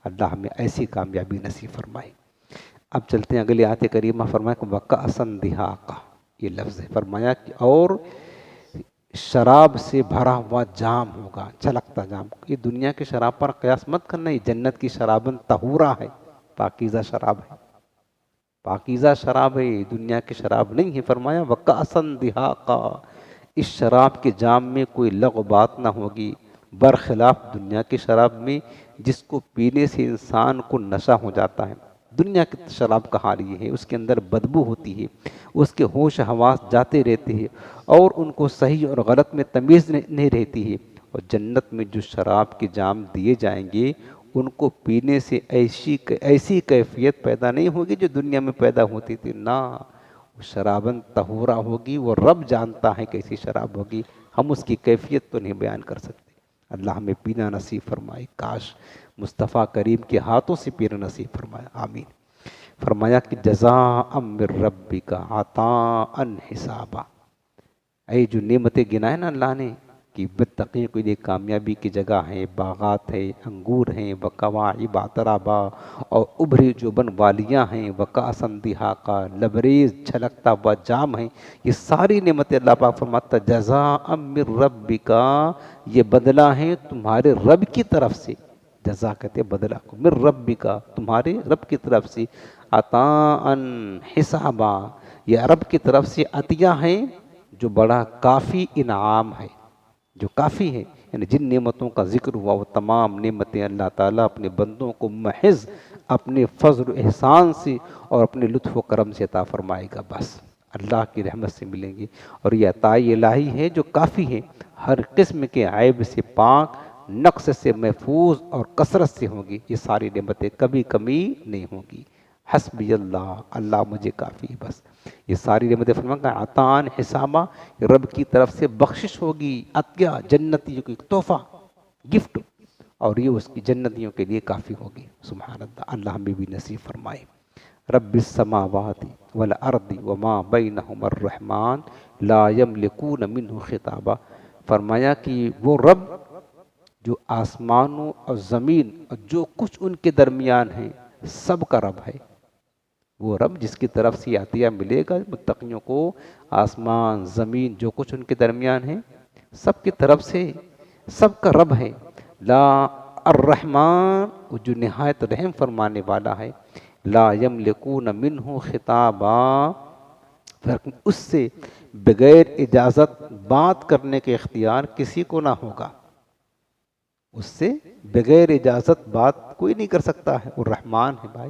اللہ ہمیں ایسی کامیابی نصیب فرمائے. اب چلتے ہیں اگلی آیت کریمہ. فرمایا کہ وَكَأْسًا دِهَاقًا, یہ لفظ ہے. فرمایا کہ اور شراب سے بھرا ہوا جام ہوگا, چھلکتا جام. یہ دنیا کی شراب پر قیاس مت کرنا, یہ جنت کی شرابن طہورا ہے, پاکیزہ شراب ہے, پاکیزہ شراب ہے, دنیا کی شراب نہیں ہے. فرمایا وَكَأْسًا دِهَاقًا, اس شراب کے جام میں کوئی لغو بات نہ ہوگی, برخلاف دنیا کی شراب میں جس کو پینے سے انسان کو نشہ ہو جاتا ہے. دنیا کی شراب کا حال یہ ہے, اس کے اندر بدبو ہوتی ہے, اس کے ہوش حواس جاتے رہتے ہیں, اور ان کو صحیح اور غلط میں تمیز نہیں رہتی ہے. اور جنت میں جو شراب کے جام دیے جائیں گے, ان کو پینے سے ایسی کیفیت پیدا نہیں ہوگی جو دنیا میں پیدا ہوتی تھی. نہ, شرابن طہورا ہوگی, وہ رب جانتا ہے کیسی شراب ہوگی, ہم اس کی کیفیت تو نہیں بیان کر سکتے. اللہ ہمیں پینا نصیب فرمائے. کاش مصطفیٰ کریم کے ہاتھوں سے پینا نصیب فرمایا, آمین. فرمایا کہ جزاء من ربک عطاء حسابا, اے جو نعمتیں گنائے نا اللہ نے کہ متقین کے لیے کامیابی کی جگہ ہے, باغات ہیں, انگور ہیں, وکواعب اترابا, اور ابھری جوبن والیاں ہیں, وکأسًا دہاقا, لبریز چھلکتا ہوا جام ہیں. یہ ساری نعمتیں اللہ پاک فرماتا جزاء من ربک, یہ بدلہ ہیں تمہارے رب کی طرف سے. جزا کہتے بدلہ کو، من ربک، تمہارے رب کی طرف سے، عطاء حسابا، یہ رب کی طرف سے عطیہ ہے جو بڑا کافی انعام ہے، جو کافی ہے، یعنی جن نعمتوں کا ذکر ہوا وہ تمام نعمتیں اللہ تعالیٰ اپنے بندوں کو محض اپنے فضل و احسان سے اور اپنے لطف و کرم سے عطا فرمائے گا، بس اللہ کی رحمت سے ملیں گی۔ اور یہ عطا الہی ہے جو کافی ہے، ہر قسم کے عیب سے پاک، نقص سے محفوظ اور کثرت سے ہوں گی، یہ ساری نعمتیں کبھی کمی نہیں ہوں گی۔ حسبی اللہ، اللہ مجھے کافی ہے، بس یہ ساری نعمتیں فرمایا عطاء حسابا، رب کی طرف سے بخشش ہوگی، عطیہ جنتیوں کی تحفہ، گفٹ، اور یہ اس کی جنتیوں کے لیے کافی ہوگی۔ سبحان اللہ، اللہ ہمیں بھی نصیب فرمائے۔ رب السماوات والارض وما بینہما الرحمن لا یملکون منہ خطابا، فرمایا کہ وہ رب جو آسمانوں اور زمین اور جو کچھ ان کے درمیان ہے سب کا رب ہے، وہ رب جس کی طرف سے عطیہ ملے گا متقیوں کو، آسمان زمین جو کچھ ان کے درمیان ہے سب کی طرف سے، سب کا رب ہے۔ لا الرحمن، وہ جو نہایت رحم فرمانے والا ہے، لا یملکون منہ خطابا، اس سے بغیر اجازت بات کرنے کے اختیار کسی کو نہ ہوگا، اس سے بغیر اجازت بات کوئی نہیں کر سکتا ہے، وہ رحمان ہے بھائی،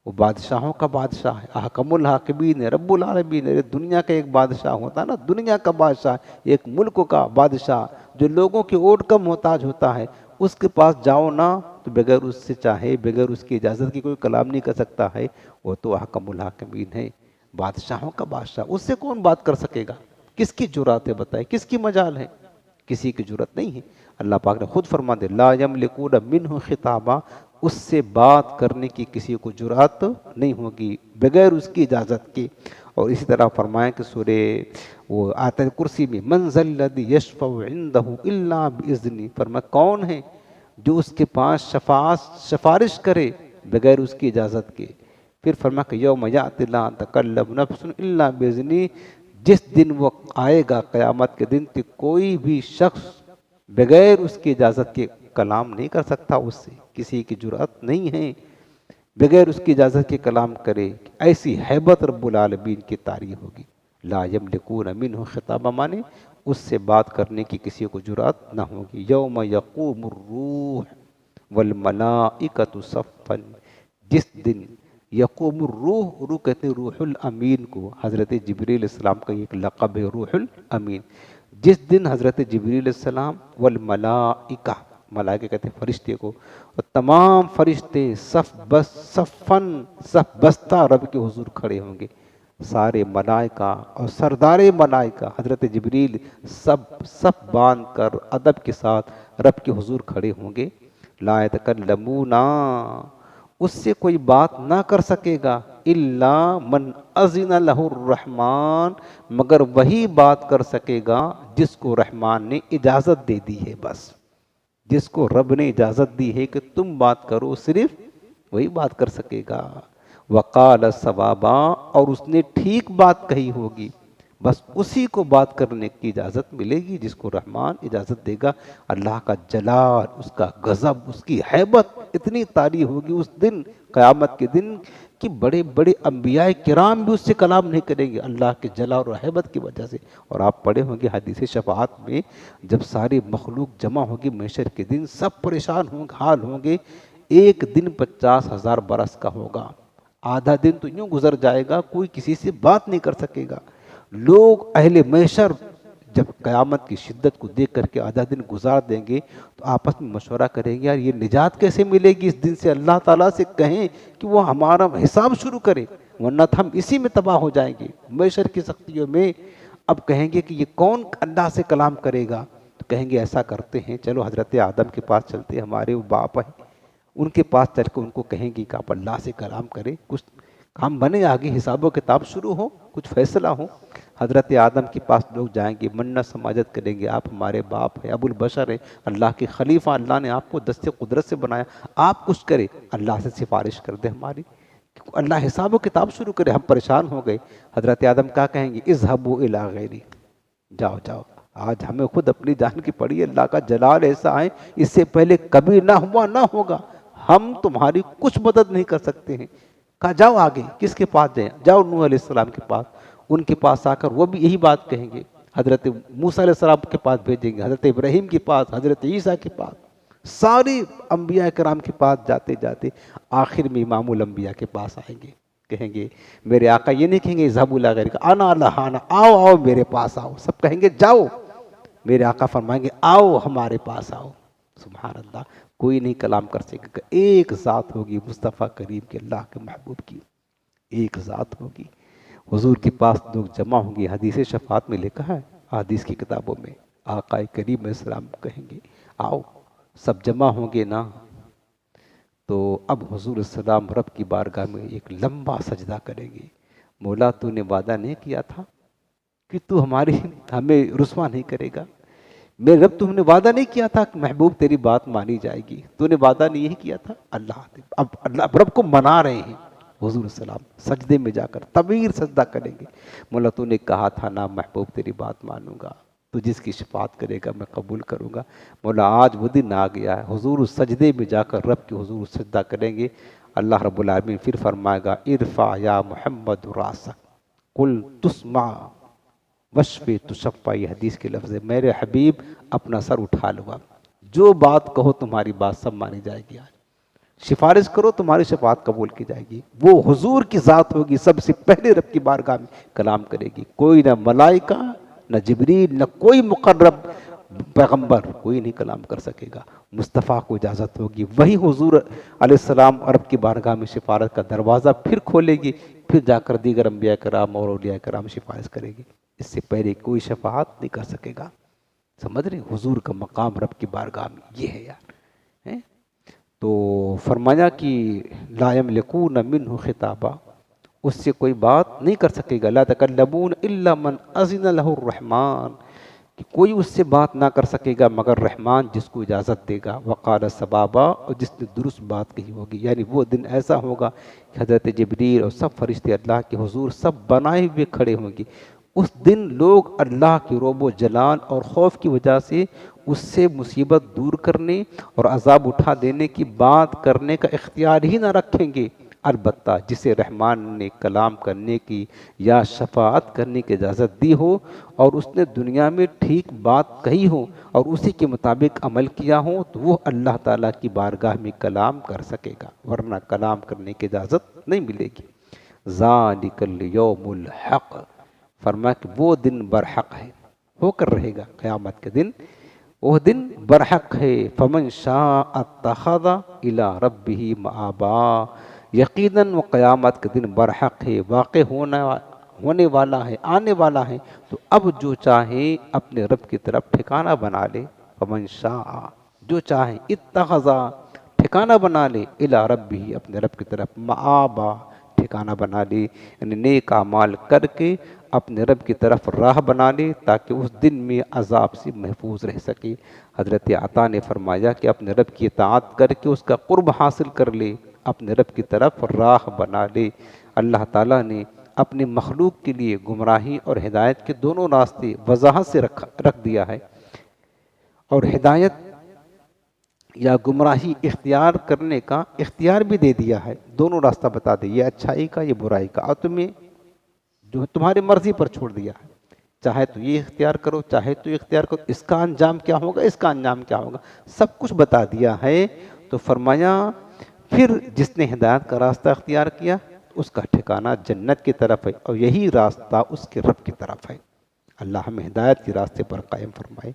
وہ بادشاہوں کا بادشاہ ہے، احکم الحاکمین ہے، رب العالمین ہے۔ دنیا کا ایک بادشاہ ہوتا ہے نا، دنیا کا بادشاہ، ایک ملک کا بادشاہ جو لوگوں کی اوٹ کا محتاج ہوتا ہے، اس کے پاس جاؤ نا تو بغیر اس سے چاہے، بغیر اس کی اجازت کی کوئی کلام نہیں کر سکتا ہے، وہ تو احکم الحاکمین ہے، بادشاہوں کا بادشاہ، اس سے کون بات کر سکے گا؟ کس کی جرات ہے بتائے، کس کی مجال ہے؟ کسی کی جرات نہیں ہے۔ اللہ پاک نے خود فرما دے لا یملکون منہ خطابا، اس سے بات کرنے کی کسی کو جرات نہیں ہوگی بغیر اس کی اجازت کے۔ اور اسی طرح فرمائیں کہ سورہ وہ آیت کرسی میں من ذا الذی یشفع عندہ الا باذنہ، فرمایا کون ہے جو اس کے پاس سفارش کرے بغیر اس کی اجازت کے۔ پھر فرمایا کہ یوم یأتی لا تکلم نفس الا باذنہ، جس دن وہ آئے گا قیامت کے دن کہ کوئی بھی شخص بغیر اس کی اجازت کے کلام نہیں کر سکتا، اس سے کسی کی جرات نہیں ہے بغیر اس کی اجازت کے کلام کرے، ایسی ہیبت رب العالمین کی تعریف ہوگی۔ لا یملکون منہ خطابا مانے اس سے بات کرنے کی کسی کو جرات نہ ہوگی۔ یوم یقوم الروح والملائکۃ صفا، جس دن یقوم الروح، روح کہتے ہیں روح الامین کو، حضرت جبریل علیہ السلام کا ایک لقب ہے روح الامین، جس دن حضرت جبریل علیہ السلام والملائکہ، ملائکہ کہتے ہیں فرشتے کو، اور تمام فرشتے صف بستہ رب کے حضور کھڑے ہوں گے، سارے ملائکہ اور سردار ملائکہ حضرت جبریل سب باندھ کر ادب کے ساتھ رب کے حضور کھڑے ہوں گے۔ لا یتکلمون، اس سے کوئی بات نہ کر سکے گا، الا من اذن لہ الرحمن، مگر وہی بات کر سکے گا جس کو رحمان نے اجازت دے دی ہے، بس جس کو رب نے اجازت دی ہے کہ تم بات کرو صرف وہی بات کر سکے گا۔ وقال صوابا، اور اس نے ٹھیک بات کہی ہوگی، بس اسی کو بات کرنے کی اجازت ملے گی جس کو رحمان اجازت دے گا۔ اللہ کا جلال، اس کا غضب، اس کی ہیبت اتنی طاری ہوگی اس دن، قیامت کے دن، کہ بڑے بڑے انبیاء کرام بھی اس سے کلام نہیں کریں گے اللہ کے جلال اور ہیبت کی وجہ سے۔ اور آپ پڑھے ہوں گے حدیث شفاعت میں، جب ساری مخلوق جمع ہوگی محشر کے دن، سب پریشان ہوں گے، حال ہوں گے، ایک دن 50,000 برس کا ہوگا، آدھا دن تو یوں گزر جائے گا کوئی کسی سے بات نہیں کر سکے گا۔ لوگ اہل محشر جب قیامت کی شدت کو دیکھ کر کے آدھا دن گزار دیں گے تو آپس میں مشورہ کریں گے یار یہ نجات کیسے ملے گی اس دن سے، اللہ تعالیٰ سے کہیں کہ وہ ہمارا حساب شروع کرے ورنہ تو ہم اسی میں تباہ ہو جائیں گے محشر کی سختیوں میں۔ اب کہیں گے کہ یہ کون اللہ سے کلام کرے گا، تو کہیں گے ایسا کرتے ہیں چلو حضرت آدم کے پاس چلتے ہیں، ہمارے وہ باپ ہیں، ان کے پاس چل کے ان کو کہیں گے کہ آپ اللہ سے کلام کریں، کچھ کام بنے، آگے حساب و کتاب شروع ہو، کچھ فیصلہ ہو۔ حضرت آدم کے پاس لوگ جائیں گے، منت سماجت کریں گے، آپ ہمارے باپ ہیں، ابو البشر ہیں، اللہ کے خلیفہ، اللہ نے آپ کو دست قدرت سے بنایا، آپ کچھ کرے، اللہ سے سفارش کر دے ہماری، اللہ حساب و کتاب شروع کرے، ہم پریشان ہو گئے۔ حضرت آدم کیا کہیں گے، اذهبوا الی غیری، جاؤ جاؤ آج ہمیں خود اپنی جان کی پڑی ہے، اللہ کا جلال ایسا ہے اس سے پہلے کبھی نہ ہوا نہ ہوگا، ہم تمہاری کچھ مدد نہیں کر سکتے ہیں۔ کہا جاؤ آگے، کس کے پاس جائیں؟ جاؤ نوح علیہ السلام کے پاس، ان کے پاس آ کر وہ بھی یہی بات کہیں گے، حضرت موسیٰ علیہ السلام کے پاس بھیجیں گے، حضرت ابراہیم کے پاس، حضرت عیسیٰ کے پاس، ساری انبیاء کرام کے پاس جاتے جاتے آخر میں امام الانبیاء کے پاس آئیں گے، کہیں گے میرے آقا یہ نہیں کہیں گے اذهبوا الی غیرک، انا لہانا، آؤ آؤ میرے پاس آؤ، سب کہیں گے جاؤ، میرے آقا فرمائیں گے آؤ ہمارے پاس آؤ۔ سبحان اللہ، کوئی نہیں کلام کر سکے گا، ایک ذات ہوگی مصطفیٰ کریم کے، اللہ کے محبوب کی ایک ذات ہوگی، حضور کے پاس لوگ جمع ہوں گے۔ حدیث شفاعت میں لکھا ہے، حدیث کی کتابوں میں، آقا کریم علیہ السلام کہیں گے آؤ، سب جمع ہوں گے نا، تو اب حضور السلام رب کی بارگاہ میں ایک لمبا سجدہ کریں گے، مولا تو نے وعدہ نہیں کیا تھا کہ تو ہمیں رسوا نہیں کرے گا؟ میرے رب تم نے وعدہ نہیں کیا تھا کہ محبوب تیری بات مانی جائے گی؟ تو نے وعدہ نہیں کیا تھا؟ اب اللہ رب کو منا رہے ہیں، حضور السلام سجدے میں جا کر طویل سجدہ کریں گے، مولا تو نے کہا تھا نا محبوب تیری بات مانوں گا، تو جس کی شفاعت کرے گا میں قبول کروں گا، مولا آج وہ دن آ گیا ہے۔ حضور اس سجدے میں جا کر رب کے حضور سجدہ کریں گے، اللہ رب العالمین پھر فرمائے گا ارفع یا محمد راسک قل تسمع وشفی تشفع، یہ حدیث کے لفظ ہے، میرے حبیب اپنا سر اٹھا لو، جو بات کہو تمہاری بات سب مانی جائے گی، آج سفارش کرو تمہاری شفاعت قبول کی جائے گی۔ وہ حضور کی ذات ہوگی، سب سے پہلے رب کی بارگاہ میں کلام کرے گی، کوئی نہ ملائکہ نہ جبریل نہ کوئی مقرب پیغمبر کوئی نہیں کلام کر سکے گا، مصطفیٰ کو اجازت ہوگی، وہی حضور علیہ السلام عرب کی بارگاہ میں سفارت کا دروازہ پھر کھولے گی، پھر جا کر دیگر انبیاء کرام اور اولیاء کرام سفارش کرے گی، اس سے پہلے کوئی شفاعت نہیں کر سکے گا۔ سمجھ رہے حضور کا مقام رب کی بارگاہ میں یہ ہے یار۔ تو فرمایا کہ لا یملکون منہ خطابا، اس سے کوئی بات نہیں کر سکے گا، لا تکلمون الا من اذن له الرحمن، کہ کوئی اس سے بات نہ کر سکے گا مگر رحمان جس کو اجازت دے گا، وقال صوابا، اور جس نے درست بات کہی ہوگی، یعنی وہ دن ایسا ہوگا کہ حضرت جبریل اور سب فرشتے اللہ کے حضور سب بنائے ہوئے کھڑے ہوں گے، اس دن لوگ اللہ کے رعب و جلال اور خوف کی وجہ سے اس سے مصیبت دور کرنے اور عذاب اٹھا دینے کی بات کرنے کا اختیار ہی نہ رکھیں گے، البتہ جسے رحمان نے کلام کرنے کی یا شفاعت کرنے کی اجازت دی ہو اور اس نے دنیا میں ٹھیک بات کہی ہو اور اسی کے مطابق عمل کیا ہو تو وہ اللہ تعالیٰ کی بارگاہ میں کلام کر سکے گا، ورنہ کلام کرنے کی اجازت نہیں ملے گی۔ ذالک الیوم الحق، فرمایا کہ وہ دن برحق ہے، ہو کر رہے گا قیامت کے دن، وہ دن برحق ہے، فمن شاء اتخذ الی ربہ مآبا، یقیناً وہ قیامت کے دن برحق ہے، واقع ہونے والا ہے، آنے والا ہے، تو اب جو چاہے اپنے رب کی طرف ٹھکانہ بنا لے، فمن شاء، جو چاہے اتخذ، ٹھکانہ بنا لے، الی ربہ، اپنے رب کی طرف، مآبا، ٹھکانہ بنا لے، یعنی نیک اعمال کر کے اپنے رب کی طرف راہ بنا لے تاکہ اس دن میں عذاب سے محفوظ رہ سکے۔ حضرت عطا نے فرمایا کہ اپنے رب کی اطاعت کر کے اس کا قرب حاصل کر لے، اپنے رب کی طرف راہ بنا لے۔ اللہ تعالیٰ نے اپنے مخلوق کے لیے گمراہی اور ہدایت کے دونوں راستے وضاحت سے رکھ دیا ہے، اور ہدایت یا گمراہی اختیار کرنے کا اختیار بھی دے دیا ہے، دونوں راستہ بتا دے، یہ اچھائی کا یہ برائی کا، اور تمہیں جو تمہاری مرضی پر چھوڑ دیا ہے، چاہے تو یہ اختیار کرو چاہے تو یہ اختیار کرو، اس کا انجام کیا ہوگا اس کا انجام کیا ہوگا، سب کچھ بتا دیا ہے۔ تو فرمایا پھر جس نے ہدایت کا راستہ اختیار کیا اس کا ٹھکانہ جنت کی طرف ہے، اور یہی راستہ اس کے رب کی طرف ہے۔ اللہ ہمیں ہدایت کے راستے پر قائم فرمائے،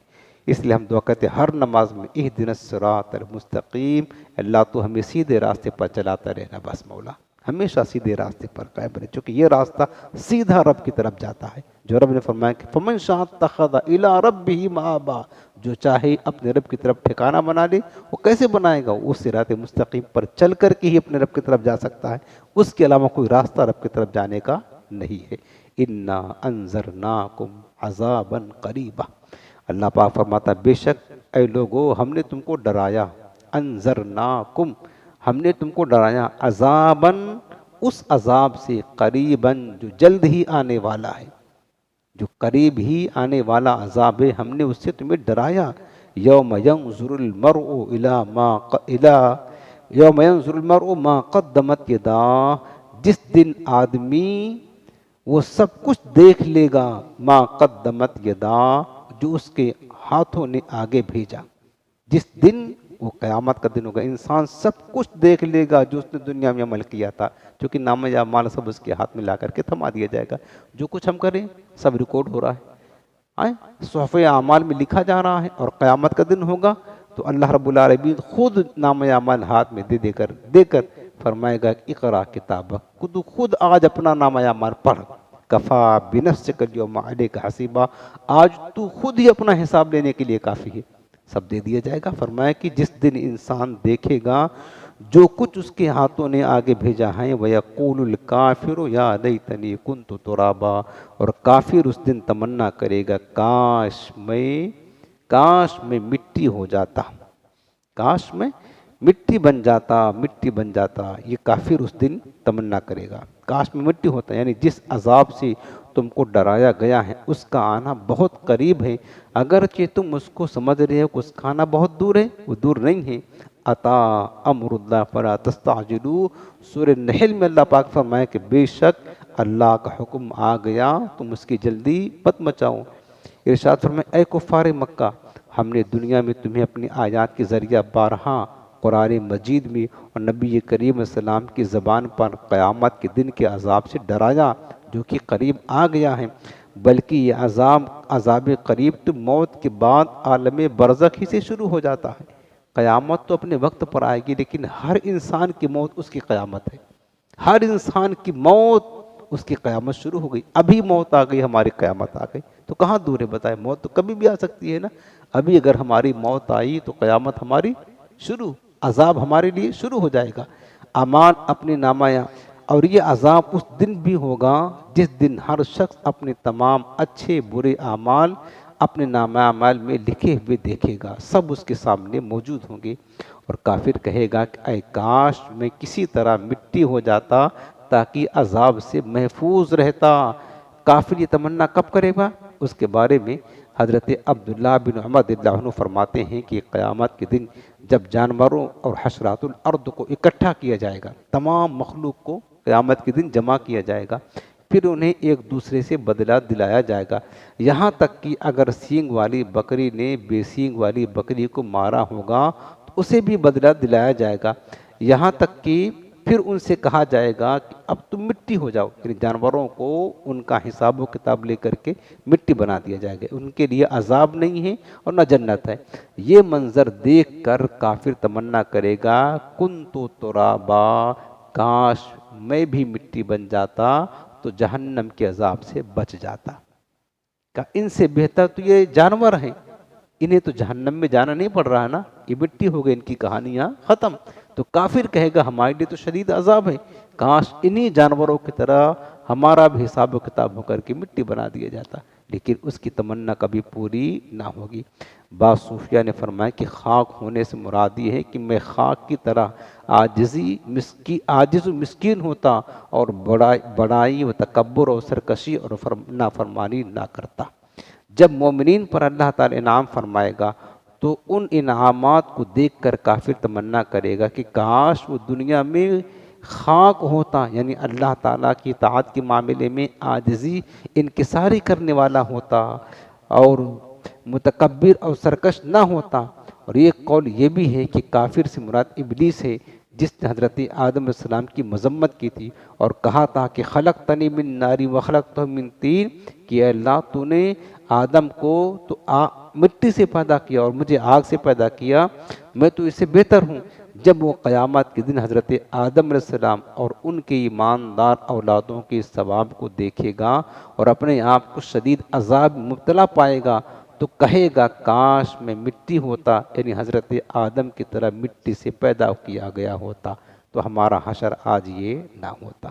اس لیے ہم دعا کرتے ہیں ہر نماز میں اہدنا الصراط المستقیم، اللہ تو ہمیں سیدھے راستے پر چلاتا رہنا، بس مولا ہمیشہ سیدھے راستے پر قائم رہے، چونکہ یہ راستہ سیدھا رب کی طرف جاتا ہے، جو رب نے فرمایا کہ فمن شاء اتخذ الی ربہ مآبا، جو چاہے اپنے رب کی طرف ٹھکانہ بنا لے، وہ کیسے بنائے گا؟ اس صراط مستقیم پر چل کر کے ہی اپنے رب کی طرف جا سکتا ہے، اس کے علاوہ کوئی راستہ رب کی طرف جانے کا نہیں ہے۔ انا انذرناکم عذابا قریبا، اللہ پاک فرماتا بے شک اے لوگو ہم نے تم کو ڈرایا، انذرناکم، ہم نے تم کو ڈرایا، عذاباً، اس عذاب سے، قریباً، جو جلد ہی آنے والا ہے، جو قریب ہی آنے والا عذاب ہے ہم نے اس سے تمہیں ڈرایا. یوم ینظر المرء یوم ینظر المرء ما قدمت یداہ، جس دن آدمی وہ سب کچھ دیکھ لے گا، ما قدمت یداہ، جو اس کے ہاتھوں نے آگے بھیجا. جس دن وہ قیامت کا دن ہوگا، انسان سب کچھ دیکھ لے گا جو اس نے دنیا میں عمل کیا تھا، کیونکہ نامہ اعمال سب اس کے ہاتھ میں لا کر کے تھما دیا جائے گا. جو کچھ ہم کریں سب ریکارڈ ہو رہا ہے، صحف اعمال میں لکھا جا رہا ہے. اور قیامت کا دن ہوگا تو اللہ رب العالمین خود نامہ اعمال ہاتھ میں دے کر فرمائے گا اقرا کتابک، خود آج اپنا نامہ اعمال پڑھ. کفا بنفسک اليوم علیک حسیبا، آج تو خود ہی اپنا حساب لینے کے لیے کافی ہے. سب دے دیا جائے گا. فرمایا کہ جس دن انسان دیکھے گا جو کچھ اس کے ہاتھوں نے آگے بھیجا ہے، وَيَقُولُ الْكَافِرُ يَا لَيْتَنِي كُنْتُ تُرَابًا، اور کافر اس دن تمنا کرے گا کاش میں مٹی ہو جاتا، کاش میں مٹی بن جاتا. یہ کافر اس دن تمنا کرے گا کاش میں مٹی ہوتا. یعنی جس عذاب سے تم کو ڈرایا گیا ہے اس کا آنا بہت قریب ہے، اگرچہ تم اس کو سمجھ رہے ہو کہ اس کا آنا بہت دور ہے، وہ دور نہیں ہے. اتا امر اللہ فلا تستعجلوا، سورہ نحل میں اللہ پاک فرمائے کہ بے شک اللہ کا حکم آ گیا، تم اس کی جلدی مت مچاؤ. ارشاد فرمائے اے کفار مکہ، ہم نے دنیا میں تمہیں اپنی آیات کے ذریعہ بارہا قرآن مجید میں اور نبی کریم السلام کی زبان پر قیامت کے دن کے عذاب سے ڈرایا جو کہ قریب آ گیا ہے. بلکہ یہ عذاب قریب تو موت کے بعد عالم برزخ ہی سے شروع ہو جاتا ہے. قیامت تو اپنے وقت پر آئے گی، لیکن ہر انسان کی موت اس کی قیامت ہے. ہر انسان کی موت اس کی قیامت شروع ہو گئی. ابھی موت آ گئی، ہماری قیامت آ گئی، تو کہاں دور ہے بتائے؟ موت تو کبھی بھی آ سکتی ہے نا. ابھی اگر ہماری موت آئی تو قیامت ہماری شروع، عذاب ہمارے لیے شروع ہو جائے گا. امان اپنے نامہ، اور یہ عذاب اس دن بھی ہوگا جس دن ہر شخص اپنے تمام اچھے برے اعمال اپنے نامہ اعمال میں لکھے ہوئے دیکھے گا. سب اس کے سامنے موجود ہوں گے. اور کافر کہے گا کہ اے کاش میں کسی طرح مٹی ہو جاتا تاکہ عذاب سے محفوظ رہتا. کافر یہ تمنا کب کرے گا؟ اس کے بارے میں حضرت عبداللہ بن عمر رضی اللہ عنہ فرماتے ہیں کہ قیامت کے دن جب جانوروں اور حشرات الارض کو اکٹھا کیا جائے گا، تمام مخلوق کو قیامت کے دن جمع کیا جائے گا، پھر انہیں ایک دوسرے سے بدلہ دلایا جائے گا. یہاں تک کہ اگر سینگ والی بکری نے بے سینگ والی بکری کو مارا ہوگا تو اسے بھی بدلہ دلایا جائے گا. یہاں تک کہ پھر ان سے کہا جائے گا کہ اب تم مٹی ہو جاؤ. یعنی جانوروں کو ان کا حساب و کتاب لے کر کے مٹی بنا دیا جائے گا. ان کے لیے عذاب نہیں ہے اور نہ جنت ہے. یہ منظر دیکھ کر کافر تمنا کرے گا کنت ترابا، کاش میں بھی مٹی بن جاتا تو جہنم کے عذاب سے بچ جاتا. کہ ان سے بہتر تو یہ جانور ہیں، انہیں تو جہنم میں جانا نہیں پڑ رہا ہے نا، یہ مٹی ہو گئی، ان کی کہانیاں ختم. تو کافر کہے گا ہمارے لیے تو شدید عذاب ہے، کاش انہی جانوروں کی طرح ہمارا بھی حساب و کتاب ہو کر کے مٹی بنا دیا جاتا. لیکن اس کی تمنا کبھی پوری نہ ہوگی. بعض صوفیہ نے فرمایا کہ خاک ہونے سے مراد یہ ہے کہ میں خاک کی طرح عاجز و مسکین ہوتا اور بڑائی و تکبر اور سرکشی اور نافرمانی نہ کرتا. جب مومنین پر اللہ تعالی انعام فرمائے گا تو ان انعامات کو دیکھ کر کافر تمنا کرے گا کہ کاش وہ دنیا میں خاک ہوتا، یعنی اللہ تعالیٰ کی اطاعت کے معاملے میں عاجزی انکساری کرنے والا ہوتا اور متکبر اور سرکش نہ ہوتا. اور ایک قول یہ بھی ہے کہ کافر سے مراد ابلیس ہے، جس نے حضرت آدم علیہ السلام کی مذمت کی تھی اور کہا تھا کہ خلقتنی من ناری وخلقتہ من طین، کہ اے اللہ تو نے آدم کو تو مٹی سے پیدا کیا اور مجھے آگ سے پیدا کیا، میں تو اس سے بہتر ہوں. جب وہ قیامت کے دن حضرت آدم علیہ السلام اور ان کے ایماندار اولادوں کے ثواب کو دیکھے گا اور اپنے آپ کو شدید عذاب مبتلا پائے گا تو کہے گا کاش میں مٹی ہوتا، یعنی حضرت آدم کی طرح مٹی سے پیدا کیا گیا ہوتا تو ہمارا حشر آج یہ نہ ہوتا.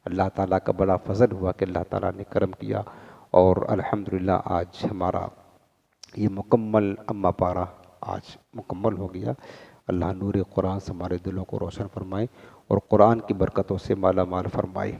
اللہ تعالیٰ کا بڑا فضل ہوا کہ اللہ تعالیٰ نے کرم کیا اور الحمدللہ آج ہمارا یہ مکمل اما پارہ آج مکمل ہو گیا. اللہ نور قرآن سے ہمارے دلوں کو روشن فرمائے اور قرآن کی برکتوں سے مالا مال فرمائے.